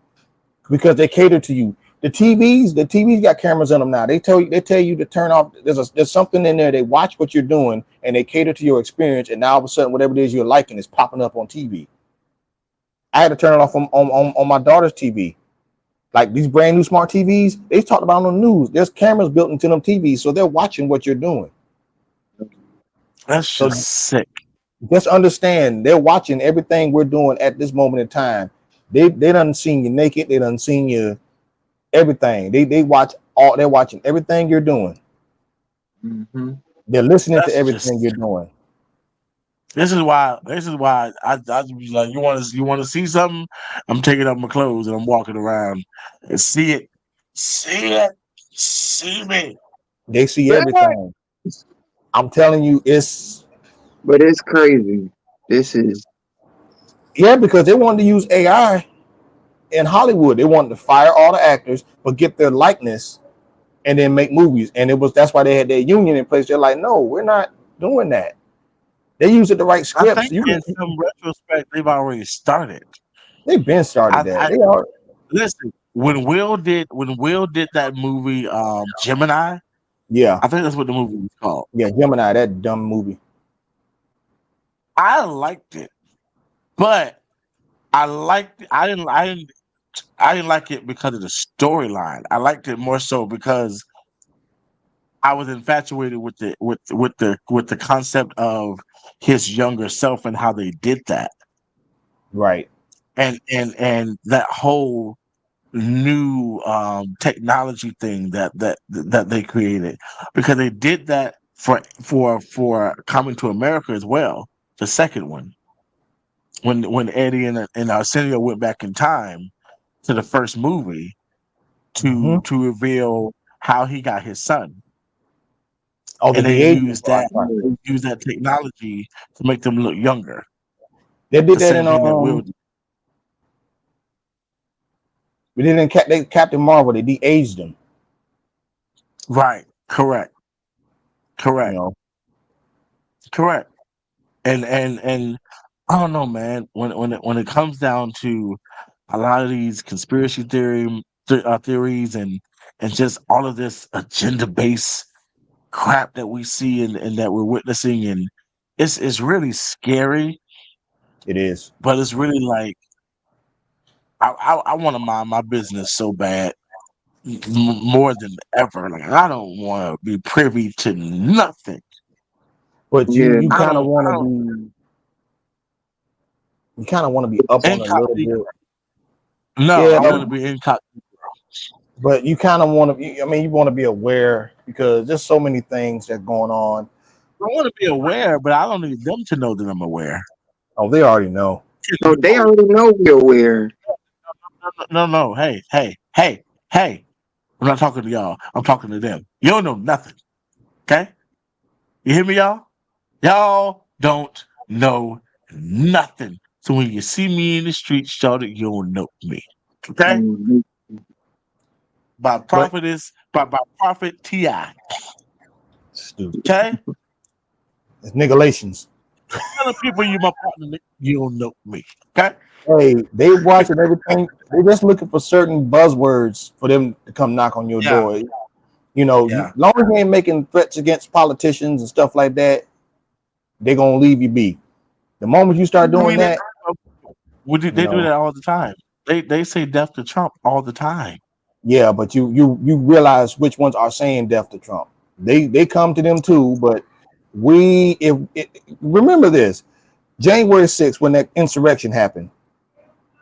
because they cater to you. The TVs got cameras in them now. They tell you to turn off. There's something in there. They watch what you're doing and they cater to your experience. And now all of a sudden, whatever it is you're liking is popping up on TV. I had to turn it off on my daughter's TV. Like these brand new smart TVs, they talked about on the news. There's cameras built into them TVs, so they're watching what you're doing. That's So just sick. just understand they're watching everything we're doing at this moment in time. They done seen you naked. They done seen you everything. They're watching everything you're doing. Hmm. They're listening to That's everything just you're doing. this is why I be like you want to see something? I'm taking off my clothes and I'm walking around and see it, see me. They see everything. I'm telling you, it's But it's crazy. This is yeah, because they wanted to use AI in Hollywood. They wanted to fire all the actors, but get their likeness and then make movies. And that's why they had their union in place. They're like, no, we're not doing that. They use it to write I scripts. think in some retrospect they've already started. They've been started that. I They are listen when Will did that movie Gemini. yeah, I think that's what the movie was called. yeah, Gemini, that dumb movie. I liked it, but I didn't I didn't like it because of the storyline. I liked it more so because I was infatuated with the concept of his younger self and how they did that, Right. and that whole new technology thing that they created, because they did that for Coming to America as well, the second one, when Eddie and Arsenio went back in time to the first movie Hmm. to reveal how he got his son, Oh, the and they de-aging part. Right. used that technology to make them look younger. They did The that same in thing that Will did. we did in Captain Marvel. They de-aged them. Right. Correct. You Correct. know. Correct. And I don't know, man. When it comes down to a lot of these conspiracy theories and just all of this agenda based crap that we see and that we're witnessing, and it's really scary, It is. but it's really like I want to mind my business so bad, more than ever. Like I don't want to be privy to nothing. But Yeah. I don't. I don't. you kind of want to be up on a little Incognito. bit. No, Yeah, I want to be incognito. but you kind of want to. I mean, you want to be aware because there's so many things that's going on. I want to be aware, but I don't need them to know that I'm aware. Oh, they already know. So they No, already know we're aware. no. Hey. I'm not talking to y'all. I'm talking to them. You don't know nothing. Okay? You hear me, y'all? Y'all don't know nothing. So when you see me in the street, shout it, you don't know me. Okay? Mhm. But By Prophet T.I. stupid. Okay? It's nigalations. Tell the people you my partner, you don't know me. Okay? Hey, they watching everything. They just looking for certain buzzwords for them to come knock on your Yeah. door. You know, Yeah. long as you ain't making threats against politicians and stuff like that, they're gonna leave you be. The moment you start I doing mean, that, you they do know, that all the time. They say death to Trump all the time. yeah, but you realize which ones are saying death to Trump. They come to them too, but we if remember this January 6th when that insurrection happened.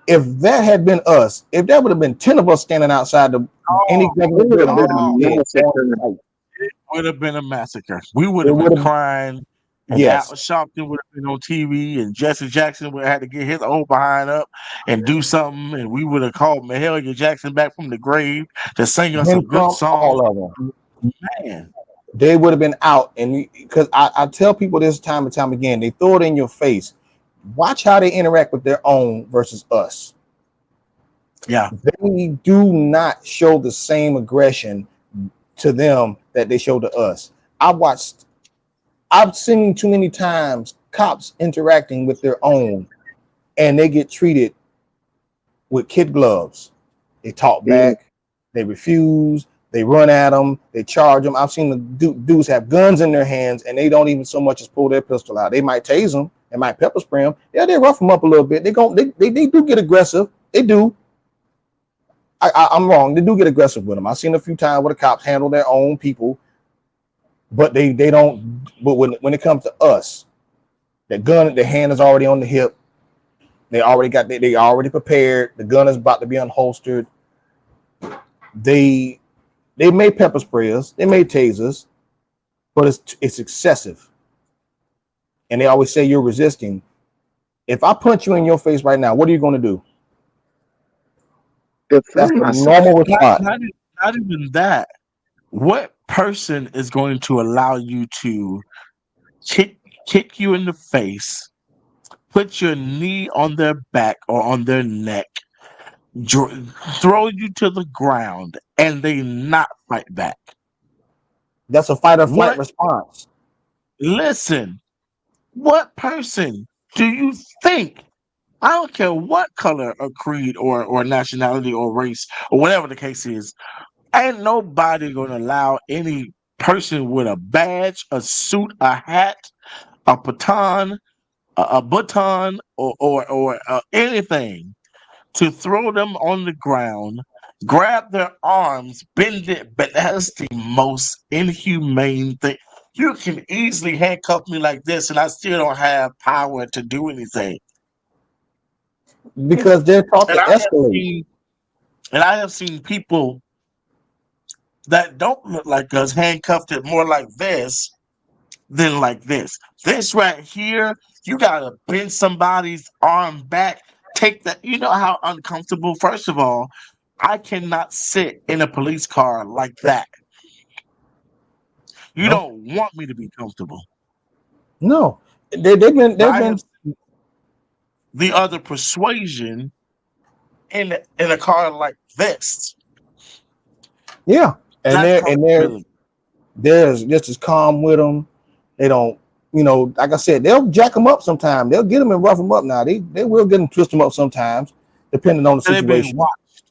If that had been us, if that would have been 10 of us standing outside any Oh, It government would building, have they'd been a be oh, dead on massacre. sight. it would have been a massacre. We would It have been would have, crying, and Al yes. Sharpton would have been on TV, and Jesse Jackson would have had to get his old behind up and do something, and we would have called Mahalia Jackson back from the grave to sing us a Him, good Trump, song. all of them. Man, They would have been out. And because I tell people this time and time again, they throw it in your face. Watch how they interact with their own versus us. yeah, They do not show the same aggression to them that they show to us. I watched, I've seen too many times cops interacting with their own and they get treated with kid gloves. They talk Yeah. back, they refuse, they run at them, they charge them. I've seen the dudes have guns in their hands and they don't even so much as pull their pistol out. They might tase them, they might pepper spray them. Yeah, they rough them up a little bit. They do get aggressive. They do. I'm wrong. They do get aggressive with them. I've seen a few times where the cops handle their own people, but they don't. But when it comes to us, the gun, the hand is already on the hip. They already got they already prepared. The gun is about to be unholstered. They they may pepper spray us, they may tase us, but it's excessive. And they always say you're resisting. If I punch you in your face right now, what are you going to do? That's Defend the myself. normal not, response. not even that. What person is going to allow you to kick kick you in the face, put your knee on their back or on their neck, dr- throw you to the ground, and they not fight back? That's a fight or flight What? response. Listen, what person do you think? I don't care what color or creed or nationality or race or whatever the case is. Ain't nobody gonna allow any person with a badge, a suit, a hat, a baton, a baton, or anything to throw them on the ground, grab their arms, bend it, but that's the most inhumane thing. You can easily handcuff me like this, and I still don't have power to do anything. because they're taught And to I have escalate. seen, and I have seen people that don't look like us handcuffed it more like this than like this. This right here, you gotta bend somebody's arm back. Take that. You know how uncomfortable. First of all, I cannot sit in a police car like that. You No, don't want me to be comfortable. no, they've been But they've I been have the other persuasion in a car like this. yeah, and That they're just as calm with them. They don't, like I said, they'll jack them up sometimes. They'll get them and rough them up. Now they will get them, twist them up sometimes, depending on the they're being situation. watched.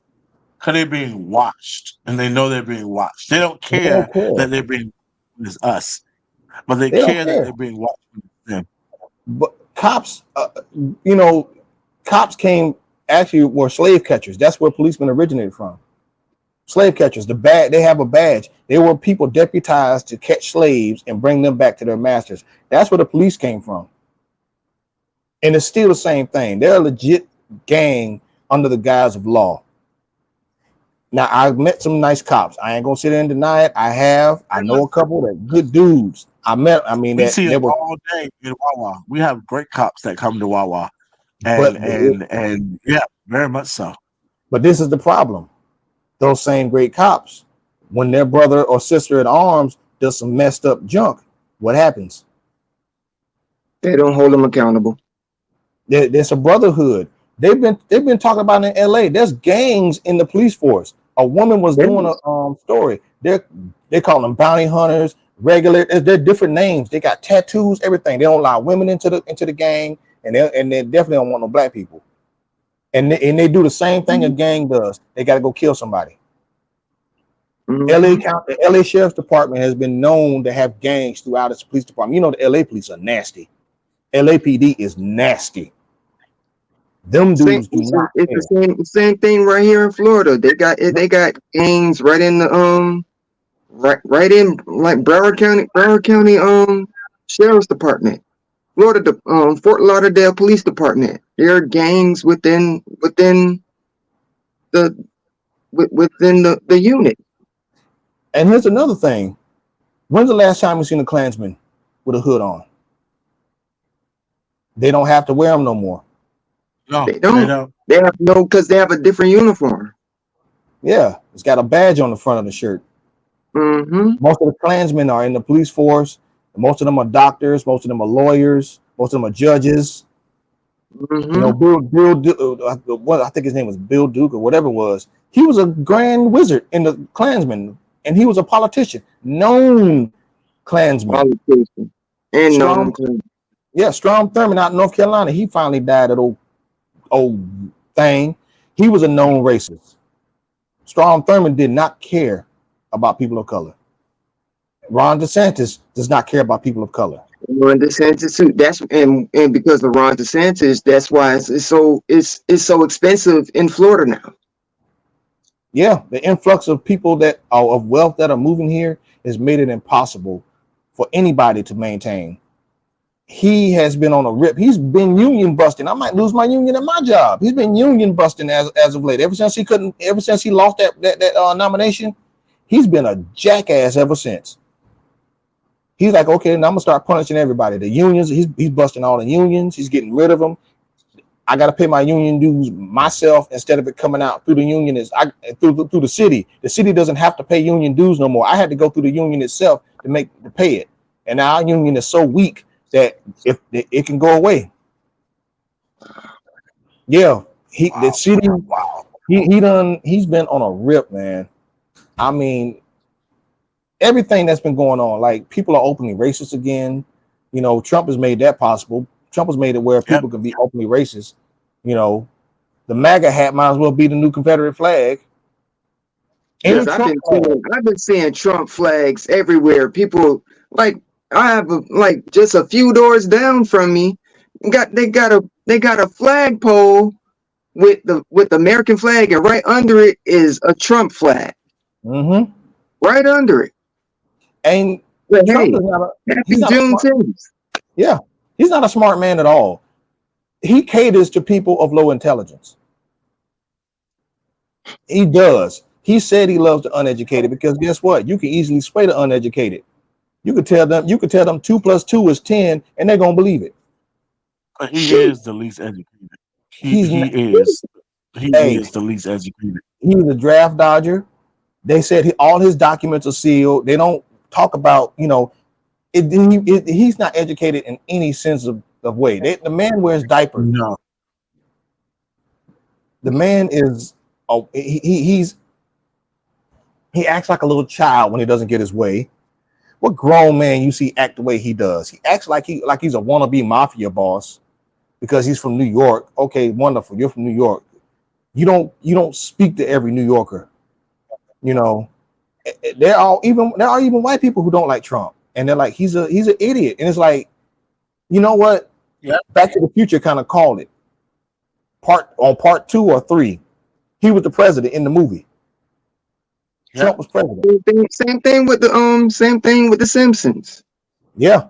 Because they're being watched, and they know they're being watched. They don't They care don't care. that they're being watched as us, but they They don't care that care. they're being watched as them. But cops, cops came actually were slave catchers. That's where policemen originated from. Slave catchers. They have a badge. They were people deputized to catch slaves and bring them back to their masters. That's where the police came from. And it's still the same thing. They're a legit gang under the guise of law. Now, I've met some nice cops. I ain't gonna sit there and deny it. I know a couple that good dudes. We see They them were, all day in Wawa. We have great cops that come to Wawa, but and yeah, very much so. but this is the problem. Those same great cops, when their brother or sister in arms does some messed up junk, what happens? They don't hold them accountable. There's a brotherhood. They've been talking about in LA. There's gangs in the police force. A woman was doing a story. They call them bounty hunters, regular. They're different names. They got tattoos, everything. They don't allow women into the gang, and they definitely don't want no black people. And they do the same thing a gang does. They got to go kill somebody. The LA Sheriff's Department has been known to have gangs throughout its police department. You know, the LA police are nasty. LAPD is nasty. Them dudes do not care. It's the same thing right here in Florida. They got gangs right in the right in like Broward County Sheriff's Department. Florida Fort Lauderdale Police Department. There are gangs within the unit. And here's another thing. When's the last time you seen a Klansman with a hood on? They don't have to wear them no more. No, They don't. They have because they have a different uniform. Yeah, it's got a badge on the front of the shirt. Most of the Klansmen are in the police force. Most of them are doctors. Most of them are lawyers. Most of them are judges. You know, I think his name was Bill Duke or whatever it was. He was a grand wizard in the Klansmen, and he was a politician, known Klansman. Politician and known Klansman. Yeah, Strom Thurmond out in North Carolina. He finally died at old thing. He was a known racist. Strom Thurmond did not care about people of color. Ron DeSantis does not care about people of color. Ron DeSantis too. That's and because of Ron DeSantis, that's why it's so expensive in Florida now. Yeah, the influx of people that are of wealth that are moving here has made it impossible for anybody to maintain. He has been on a rip. He's been union busting. I might lose my union at my job. He's been union busting as of late. Ever since he lost that nomination, he's been a jackass ever since. He's like, okay, now I'm gonna start punishing everybody. The unions, he's busting all the unions. He's getting rid of them. I got to pay my union dues myself instead of it coming out through the union through the city. The city doesn't have to pay union dues no more. I had to go through the union itself to pay it. And now our union is so weak that if it can go away. Yeah, he's been on a rip, man. I mean, everything that's been going on, like people are openly racist again. You know, Trump has made that possible. Trump has made it where people can be openly racist. You know, the MAGA hat might as well be the new Confederate flag. Yes, I've been seeing Trump flags everywhere. People like I have just a few doors down from me. They got a flagpole with the American flag, and right under it is a Trump flag. Mm-hmm. Right under it. And But Trump hey, is not a happy he's not a smart Juneteenth. yeah, he's not a smart man at all. He caters to people of low intelligence. He does. He said he loves the uneducated because guess what? You can easily sway the uneducated. You could tell them 2 + 2 is 10, and they're gonna believe it. But he Shoot. is the least educated. He He's he not, is he hey, is the least educated. he's a draft dodger. They said all his documents are sealed. They don't talk about, he's not educated in any sense of way. The man wears diapers. No, The man is he acts like a little child when he doesn't get his way. What grown man you see act the way he does? He acts like he's a wannabe mafia boss because he's from New York. Okay, wonderful. You're from New York. You don't speak to every New Yorker. You know, there are even white people who don't like Trump, and they're like, he's an idiot. And it's like, you know what? yeah, Back to the Future kind of called it. Part 2 or 3, he was the president in the movie. yeah, Trump was president. Same thing with the Simpsons. Yeah,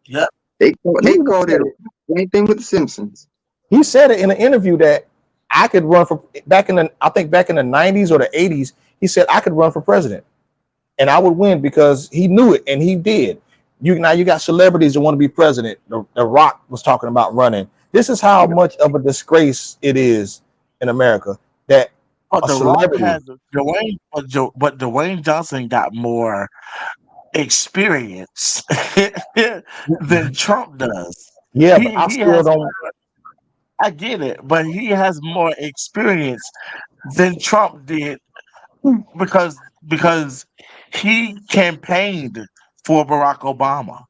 yeah. They he called said it same thing with the Simpsons. he said it in an interview that I could run for back in the 90s or the 80s. He said I could run for president and I would win because he knew it and he did. You got celebrities that want to be president. The Rock was talking about running. This is how much of a disgrace it is in America that But a The Rock celebrity. has but Dwayne Johnson got more experience than Trump does. Yeah, He but I he still has don't. I get it, but he has more experience than Trump did because he campaigned for Barack Obama.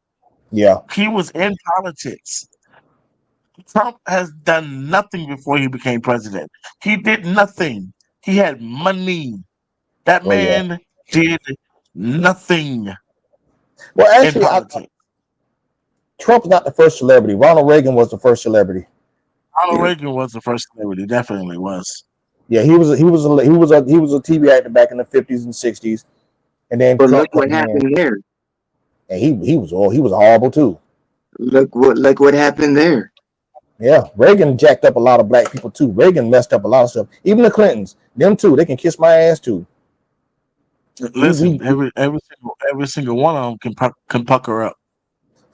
Yeah, He was in politics. Trump has done nothing before he became president. He did nothing. He had money. That oh yeah. man did nothing Well, in actually, politics. Trump's not the first celebrity. Ronald Reagan was the first celebrity. Ronald Yeah. Reagan was the first celebrity, definitely was. Yeah, he was a TV actor back in the 50s and 60s, and then But look Trump what came in, happened there. and he was horrible too. Look what happened there. Yeah, Reagan jacked up a lot of black people too. Reagan messed up a lot of stuff. Even the Clintons, them too, they can kiss my ass too. Listen, We every single one of them can pucker up.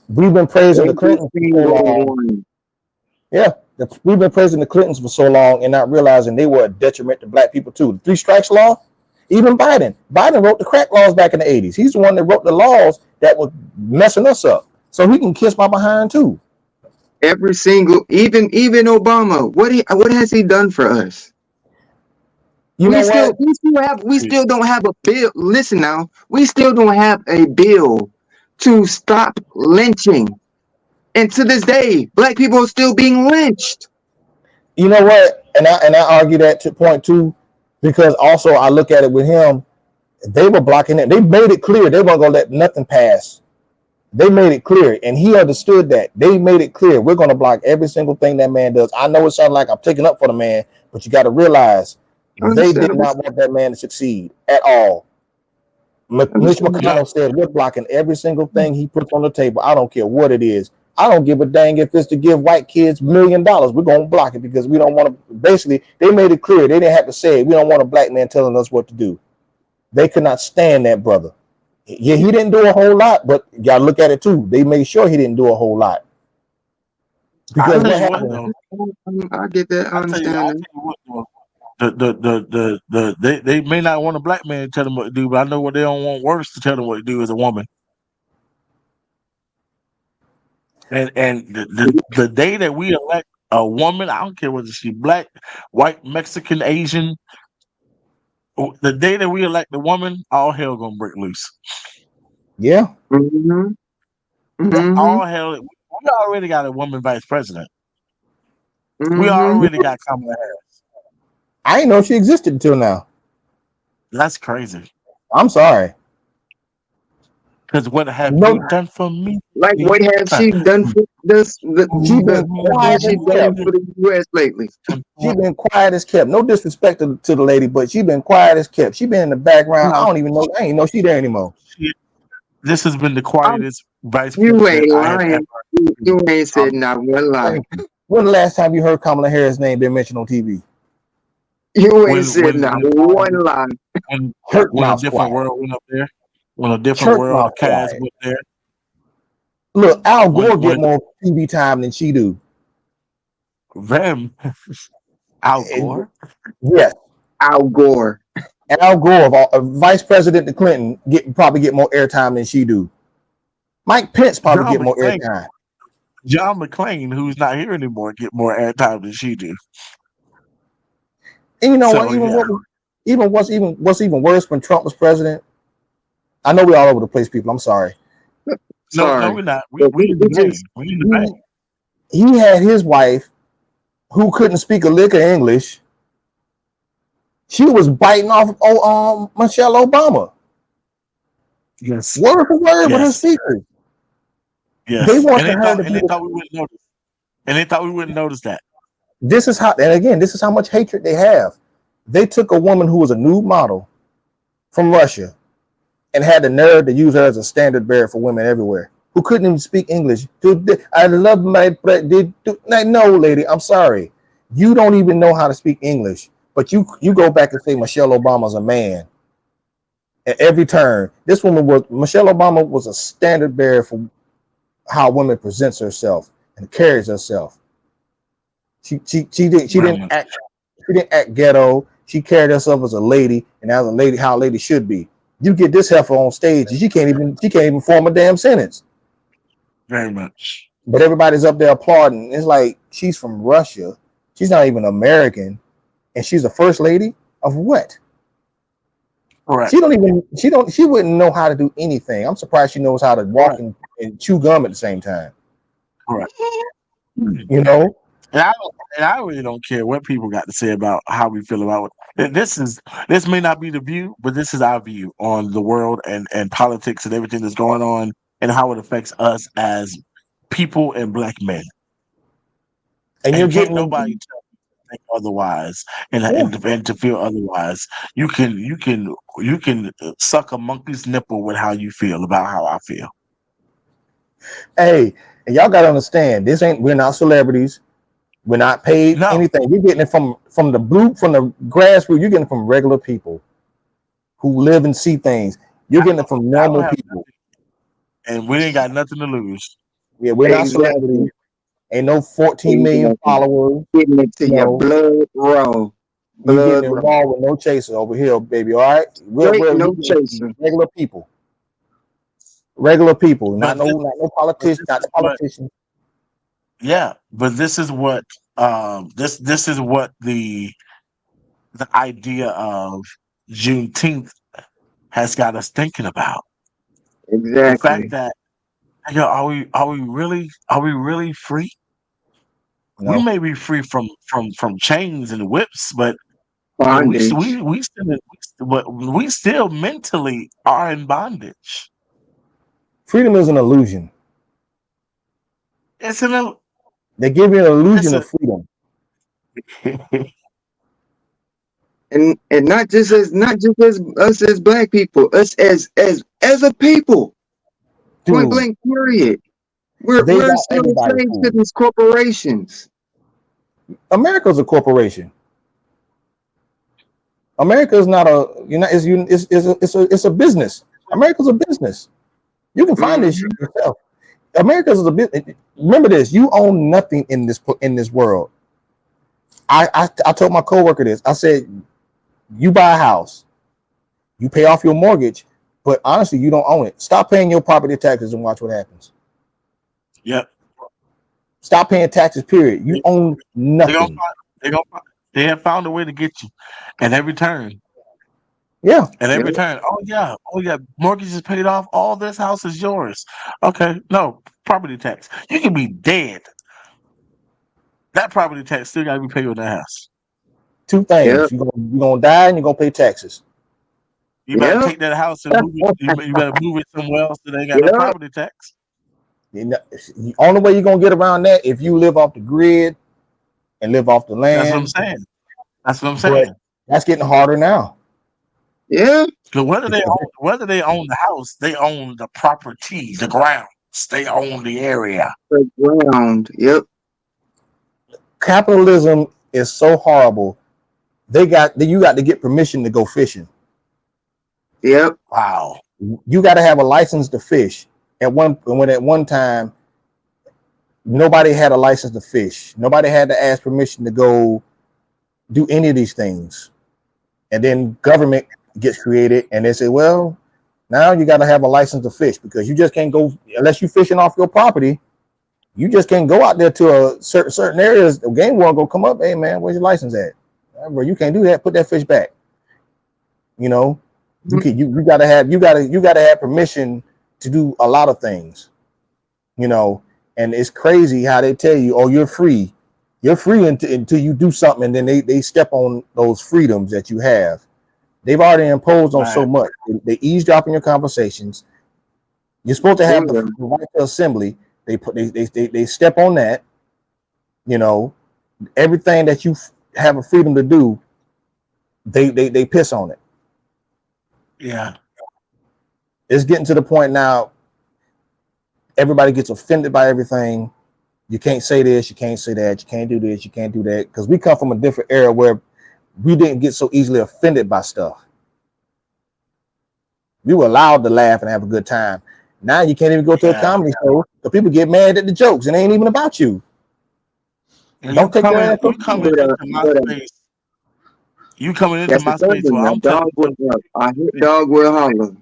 we've been praising the Every Clintons for so single long. one. Yeah, we've been praising the Clintons for so long and not realizing they were a detriment to black people too. The 3 strikes law, even Biden wrote the crack laws back in the 80s. He's the one that wrote the laws that were messing us up. So he can kiss my behind too. Every single, even Obama. What has he done for us? You know what? We still don't have a bill. Listen now, we still don't have a bill to stop lynching. And to this day, black people are still being lynched. You know what? And I argue that to point too, because also I look at it with him. They were blocking it. They made it clear they weren't gonna let nothing pass. They made it clear, and he understood that. They made it clear we're gonna block every single thing that man does. I know it sounds like I'm taking up for the man, but you got to realize they did Understandable. not want that man to succeed at all. Mitch Understandable. McConnell said we're blocking every single thing he puts on the table. I don't care what it is. I don't give a dang if it's to give white kids $1 million. We're gonna block it because we don't want to. Basically, they made it clear. They didn't have to say it. We don't want a black man telling us what to do. They could not stand that brother. Yeah, he didn't do a whole lot, but you gotta look at it too. They made sure he didn't do a whole lot. I Because tell what you what, happened? though. I get that. I I understand tell that. you what, though. They may not want a black man to tell them what to do, but I know what they don't want worse to tell them what to do is a woman. And the day that we elect a woman, I don't care whether she's black, white, Mexican, Asian. The day that we elect a woman, all hell gonna break loose. Yeah, Mm-hmm. Mm-hmm. All hell. We already got a woman vice president. We Mm-hmm. already got Kamala Harris. I didn't know she existed until now. That's crazy. I'm sorry. Because what have No, you done for me? Like, what has she done She been quiet she as done kept. for the U.S. lately. She been quiet as kept. No disrespect to the lady, but she been quiet as kept. She been in the background. I No, don't even know. I ain't know she there anymore. this has been the I'm, quietest vice you president ain't I have ever lying. You ain't said um, not one lie. When the last time you heard Kamala Harris' name been mentioned on TV? You ain't when said when not when one lie. when Church when a mouth different quiet. world went up there, when a different Church world mouth of Kaz quiet. went there, Look, Al when Gore get when more TV time than she do. them Al And Gore, yes, Al Gore. Al Gore, Vice President Clinton, probably get more airtime than she do. Mike Pence probably John get more McClane, airtime. John McClane, who's not here anymore, get more airtime than she do. And you know what? So yeah, What's even worse when Trump was president. I know we're all over the place, people. I'm sorry. no, Sorry. we're not. But We in the we just vein. We in the vein. He had his wife who couldn't speak a lick of English. She was biting off Michelle Obama, Yes, word for word with her yes, speakers. They yes. wanted her to And be they the. thought we wouldn't notice. And they thought we wouldn't notice that. This is how, and again, this is how much hatred they have. They took a woman who was a nude model from Russia and had the nerve to use her as a standard bearer for women everywhere who couldn't even speak English. Dude, I love my. No, lady, I'm sorry. You don't even know how to speak English, but you go back and say Michelle Obama's a man at every turn. Michelle Obama was a standard bearer for how a woman presents herself and carries herself. She Very much. didn't act ghetto. She carried herself as a lady, and as a lady, how a lady should be. You get this heifer on stage, and she can't even form a damn sentence. Very much. But everybody's up there applauding. It's like she's from Russia. She's not even American, and she's the first lady of what? Correct. She wouldn't know how to do anything. I'm surprised she knows how to walk Correct. and chew gum at the same time. Correct. You know, And I really don't care what people got to say about how we feel about it. This may not be the view, but this is our view on the world and politics and everything that's going on and how it affects us as people and black men. and you're And can't getting nobody tell me to think otherwise yeah. and to feel otherwise. You can suck a monkey's nipple with how you feel about how I feel. Hey, and y'all gotta understand, we're not celebrities. We're not paid No, anything. You're getting it from the grassroots. You're getting it from regular people who live and see things. You're getting it from I don't normal have, people. and we ain't got nothing to lose. Yeah, we're not exactly. celebrities. Ain't no 14 million Exactly. followers. Getting it to your No, blood raw. you getting Blood it raw. raw with no chaser over here, baby. All right, Straight we no getting it from chaser. regular people, not But this, no but politicians, this not is the what, politicians. yeah. But this is what, this is what the idea of Juneteenth has got us thinking about. The fact Exactly. that, are we really free? We No, may be free from chains and whips, but Bondage. we still mentally are in bondage. freedom is an illusion. It's an They give you an it's illusion a of freedom. And not just as us as black people, us as a people. Point Dude, blank period. they We're got still everybody slaves to fooled. these corporations. America's a corporation. America is not a it's a business. America's a business. You can find this Hmm. shit yourself. America's a business. Remember this: you own nothing in this world. I told my coworker this. I said, you buy a house, you pay off your mortgage, but honestly, you don't own it. Stop paying your property taxes and watch what happens. Yep. Stop paying taxes. Period. You They, own they gonna nothing. find, they gonna find, they have found a way to get you, and every turn, Yeah. and Yep. every turn. Oh yeah, mortgage is paid off. All this house is yours. Okay, no property tax. You can be dead. That property tax still got to be paid on that house. Two Yep. things: you're gonna die and you're gonna pay taxes. You better Yep. take that house and move it. You better move it somewhere else that ain't got no Yep. property tax. The only way you're gonna get around that if you live off the grid and live off the That's what I'm land. saying. That's what I'm But saying. that's getting harder now. Yeah, Because Because whether they own the house, they own the property, the grounds, they own the area. the ground. Yep. capitalism is so horrible. You got to get permission to go fishing. Yep. Wow. You got to have a license to fish. At one time nobody had a license to fish. Nobody had to ask permission to go do any of these things. And then government gets created, and they say, well, now you got to have a license to fish because you just can't go unless you're fishing off your property. You just can't go out there to a certain areas. The game warden go come up. Hey man, where's your license at? Bro, you can't do that. Put that fish back. You know, you gotta have permission to do a lot of things. You know, and it's crazy how they tell you, oh, you're free. You're free until you do something, and then they step on those freedoms that you have. They've already imposed on so Right. much. They eavesdrop in your conversations. You're supposed to have the right to assembly. They step on that. You know, everything that you have a freedom to do, they piss on it. Yeah. It's getting to the point now. Everybody gets offended by everything. You can't say this, you can't say that, you can't do this, you can't do that. Because we come from a different era where we didn't get so easily offended by stuff. We were allowed to laugh and have a good time. Now you can't even go to a comedy show because people get mad at the jokes and it ain't even about you. And Don't take your ass you coming into my space. You coming into That's the my space thing. where Now, I'm telling dog will I hit dog will holler.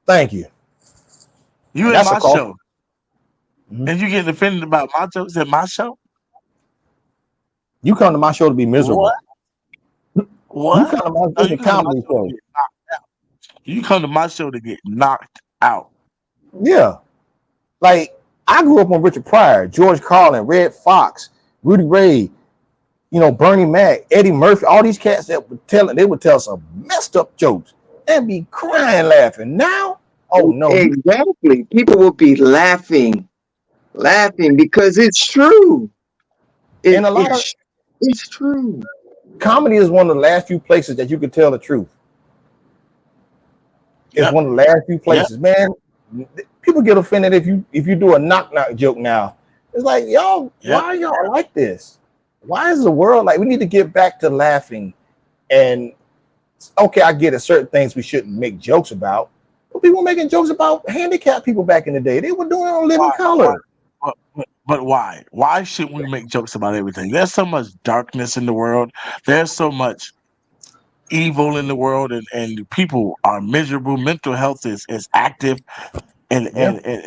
Thank you. You And in that's a my call. show. And you getting offended about my jokes at my show? You come to my show to be miserable. What? You come to my comedy show. You come to my show to get knocked out. Yeah. Like, I grew up on Richard Pryor, George Carlin, Red Fox, Rudy Ray, you know, Bernie Mac, Eddie Murphy, all these cats that would tell some messed up jokes and be crying laughing. Now, oh no. Exactly. People will be laughing because it's true. It's true. Comedy is one of the last few places that you can tell the truth. It's one of the last few places, man. People get offended if you do a knock joke now. It's like, y'all, why are y'all like this? Why is the world like? We need to get back to laughing. And okay, I get it. Certain things we shouldn't make jokes about. But people were making jokes about handicapped people back in the day. They were doing it on Living Color. But why? Why should we make jokes about everything? There's so much darkness in the world. There's so much evil in the world, and people are miserable. Mental health is active, and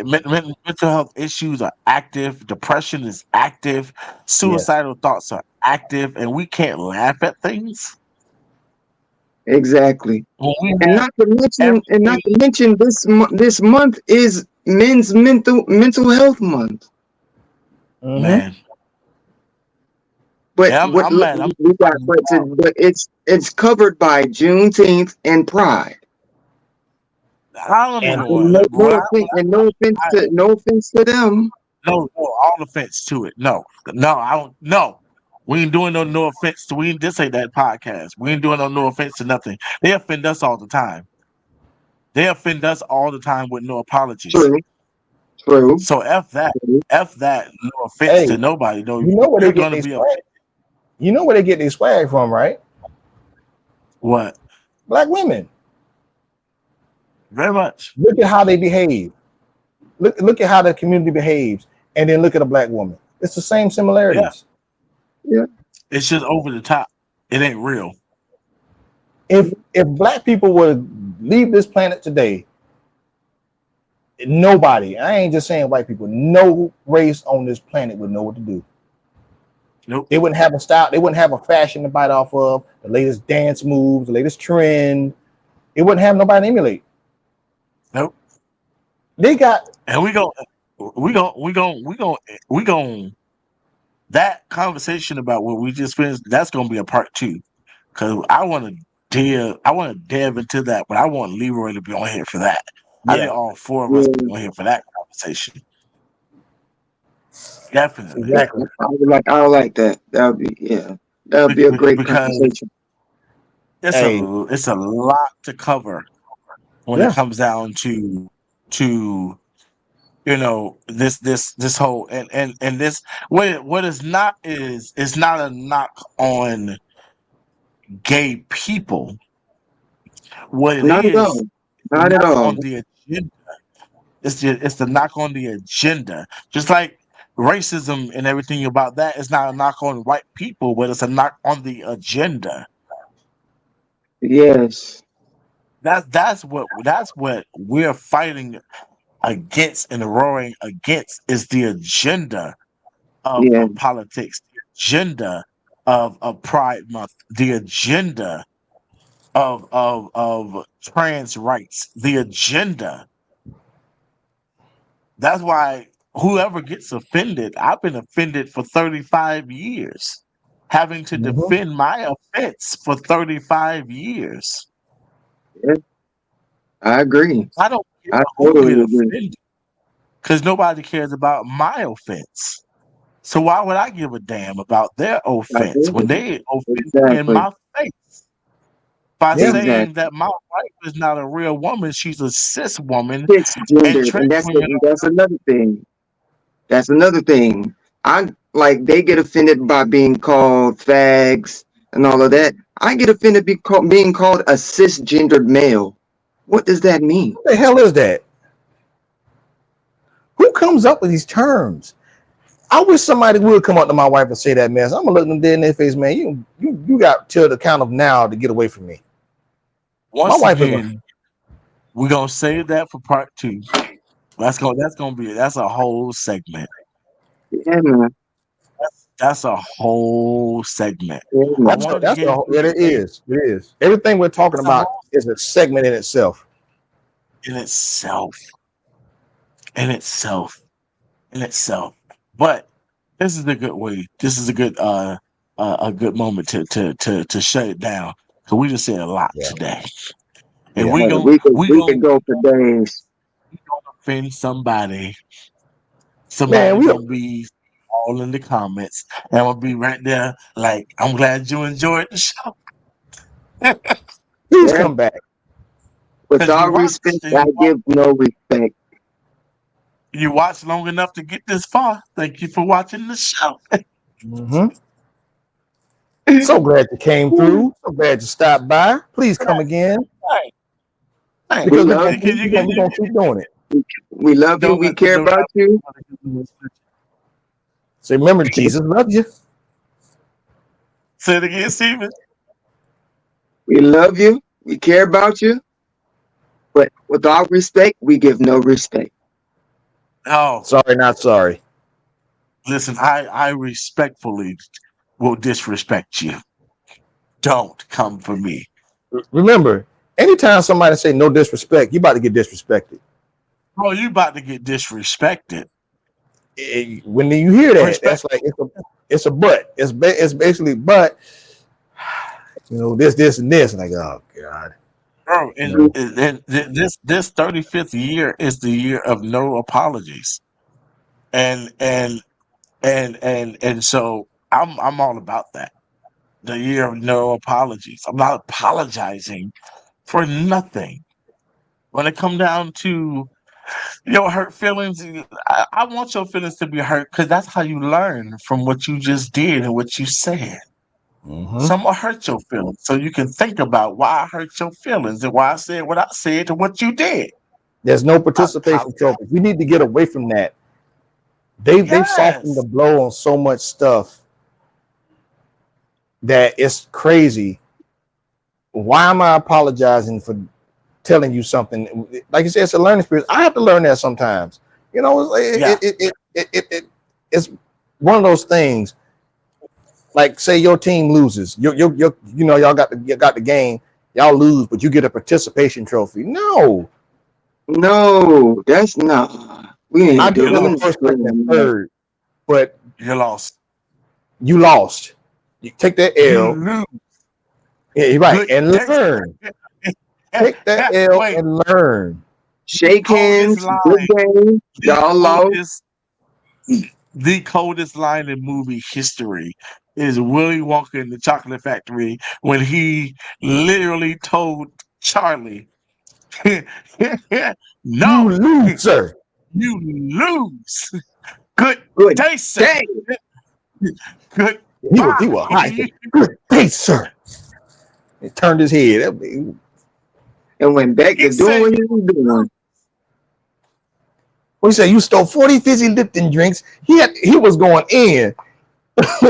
mental health issues are active. Depression is active. Suicidal thoughts are active, and we can't laugh at things. Exactly. And not to mention this month is Men's Mental Health Month. Man. But but it's covered by Juneteenth and Pride. I don't even want no offense to them. No, all offense to it. No, I don't. No, we ain't doing no offense to. This ain't that podcast. We ain't doing no offense to nothing. They offend us all the time. They offend us all the time with no apologies. True. So F that. F that. No offense to nobody. No, you know where they get these swag. You know where they get their swag from, right? What? Black women. Very much. Look at how they behave. Look at how the community behaves, and then look at a black woman. It's the same similarities. Yeah. It's just over the top. It ain't real. If black people would leave this planet today, nobody, I ain't just saying white people, no race on this planet would know what to do. Nope. They wouldn't have a style, they wouldn't have a fashion to bite off of, the latest dance moves, the latest trend. It wouldn't have nobody to emulate. Nope. They got, and we go that conversation about what we just finished. That's gonna be a part 2, because I want to delve into that, but I want Leroy to be on here for that. I Yeah, think all four of us Yeah, are here for that conversation. Definitely. exactly. I would like that. That would be that would be a great Because conversation. Hey, it's a lot to cover when it yeah. comes down to this whole and this what is not is it's not a knock on gay people. What it Not at all. is the Not at knock all. on the agenda. It's the knock on the agenda. Just like racism and everything about that is not a knock on white people, but it's a knock on the agenda. Yes. That's what we're fighting against and roaring against is the agenda Yeah. of politics, the agenda of Pride Month, the agenda of trans rights, the agenda. That's why whoever gets offended, I've been offended for 35 years, having to Hmm. defend my offense for 35 years. Yeah. I agree. I don't care I who get totally agree. offended because nobody cares about my offense. So why would I give a damn about their I offense when totally they offend me in exactly. my face by Yeah. saying Exactly. that my wife is not a real woman, she's a cis woman, It's and gendered, trans and women that's another thing. That's another thing. I like they get offended by being called fags and all of that. I get offended being called a cisgendered male. What does that mean? What the hell is that? Who comes up with these terms? I wish somebody would come up to my wife and say that, man. So I'm gonna look them dead in their face, man. You got till the count of now to get away from me. My once wife is a again, we're gonna save that for part two. That's a whole segment. Yeah, man. That's a whole segment. Yeah, I man. wanted to that's get the into yeah, it today. is. It is. Everything we're talking That's a about whole is a segment in itself. in itself. In itself. In itself. But this is a good way. This is a good moment to shut it down. Cause we just said a lot Yeah. today. And Yeah. we We gonna could go for days. offend somebody. Man, Somebody we don't gonna be all in the comments. And I'm gonna be right there like I'm glad you enjoyed the show. please Yeah. come back. With Cause all respect, I give no respect. you watched long enough to get this far. Thank you for watching the show. Hmm. So glad you came through. So glad you stopped by. Please come again Right, right. We because we're love gonna you. keep, we're gonna keep doing it. We love you. Don't We let the care don't about you. So remember, Jesus loves you. say it again, Steven. We love you. We care about you. But with all respect, we give no respect. Oh, Sorry, not sorry. listen, I respectfully will disrespect you. Don't come for me. Remember, anytime somebody say no disrespect, you about to get disrespected. Oh, you about to get disrespected. When you hear that, Respect, that's like it's a but. It's basically but. This and this, and I go, oh God, bro. you And, know. this 35th year is the year of no apologies. And so I'm all about that. The year of no apologies. I'm not apologizing for nothing. When it come down to your hurt feelings, I want your feelings to be hurt because that's how you learn from what you just did and what you said. Hmm. Someone hurt your feelings, so you can think about why I hurt your feelings and why I said what I said to what you did. There's no I participation apologize. trophy. We need to get away from that. They've softened the Yes. blow on so much stuff that it's crazy. Why am I apologizing for telling you something? Like you said, it's a learning experience. I have to learn that sometimes. Yeah. It's one of those things. Like say your team loses, y'all got the game, y'all lose, but you get a participation trophy. No, No, that's not. We I ain't get You it in doing the lost. first, second, and that. third, but You lost. you lost. You take that You L, lose. yeah, you're right, Good and day. learn. Take that L Wait. and learn. shake hands, Coldest good line. game. The Y'all lost. coldest line in movie history is Willy Wonka in the Chocolate Factory when he literally told Charlie, You "No, lose, sir. you lose. Good Good day, sir. day. He was hot. Goodbye." Good day, sir. He turned his head. And went back He to doing said, what he was doing. We said you stole 40 fizzy Lipton drinks. He was going in.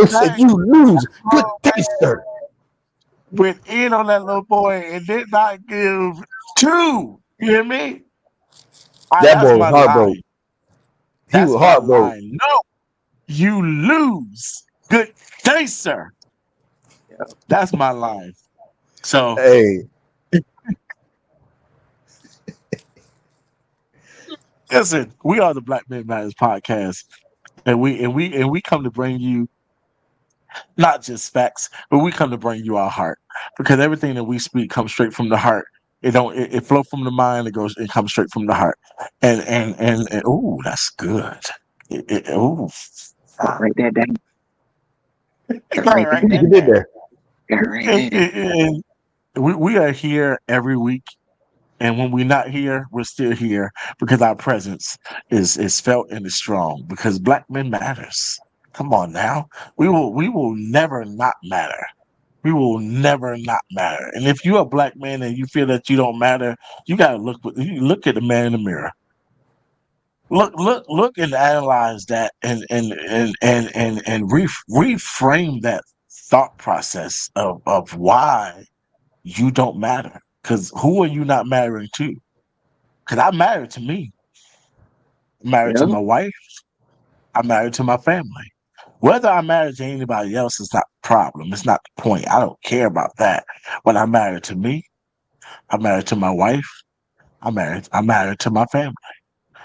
He said you lose. Good day, sir. went in on that little boy and did not give two. You hear me? That That's boy was my heartbroken. line. He That's was my heartbroken. line. No, you lose. Good day, sir. That's my line. So Hey, listen, we are the Black Men Matters podcast, and we come to bring you not just facts, but we come to bring you our heart because everything that we speak comes straight from the heart. It flow from the mind. It comes straight from the heart. And oh, that's good. Oh, Gotta write that down. Gotta gotta write that write you that did down. down. there. Gotta write And, that down. and, we are here every week. And when we're not here, we're still here because our presence is felt and is strong. Because Black men matters. Come on now, we will never not matter. We will never not matter. And if you're a black man and you feel that you don't matter, you gotta you look at the man in the mirror. Look and analyze that and reframe that thought process of why you don't matter. Because who are you not marrying to? Because I'm married to me. I'm married to Yeah. my wife. I'm married to my family. Whether I'm married to anybody else is not the problem. It's not the point. I don't care about that. When I'm married to me, I'm married to my wife. I'm married to my family.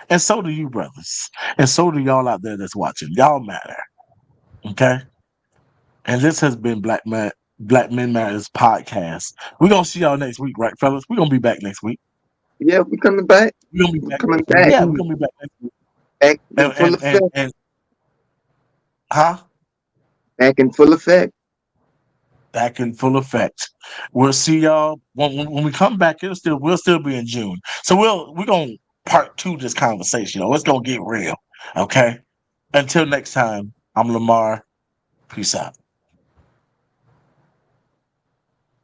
And so do you, brothers. And so do y'all out there that's watching. Y'all matter. Okay? And this has been Black Men Matters podcast. We're gonna see y'all next week, right, fellas? We're gonna be back next week. Yeah, we coming back. We're gonna be We back coming next week. back. Yeah, we're gonna be back next week. Back in And full and and, effect. and huh? Back in full effect. Back in full effect. We'll see y'all when we come back. We'll still be in June. So we're gonna part two this conversation. It's gonna get real. Okay. Until next time, I'm Lamar. Peace out.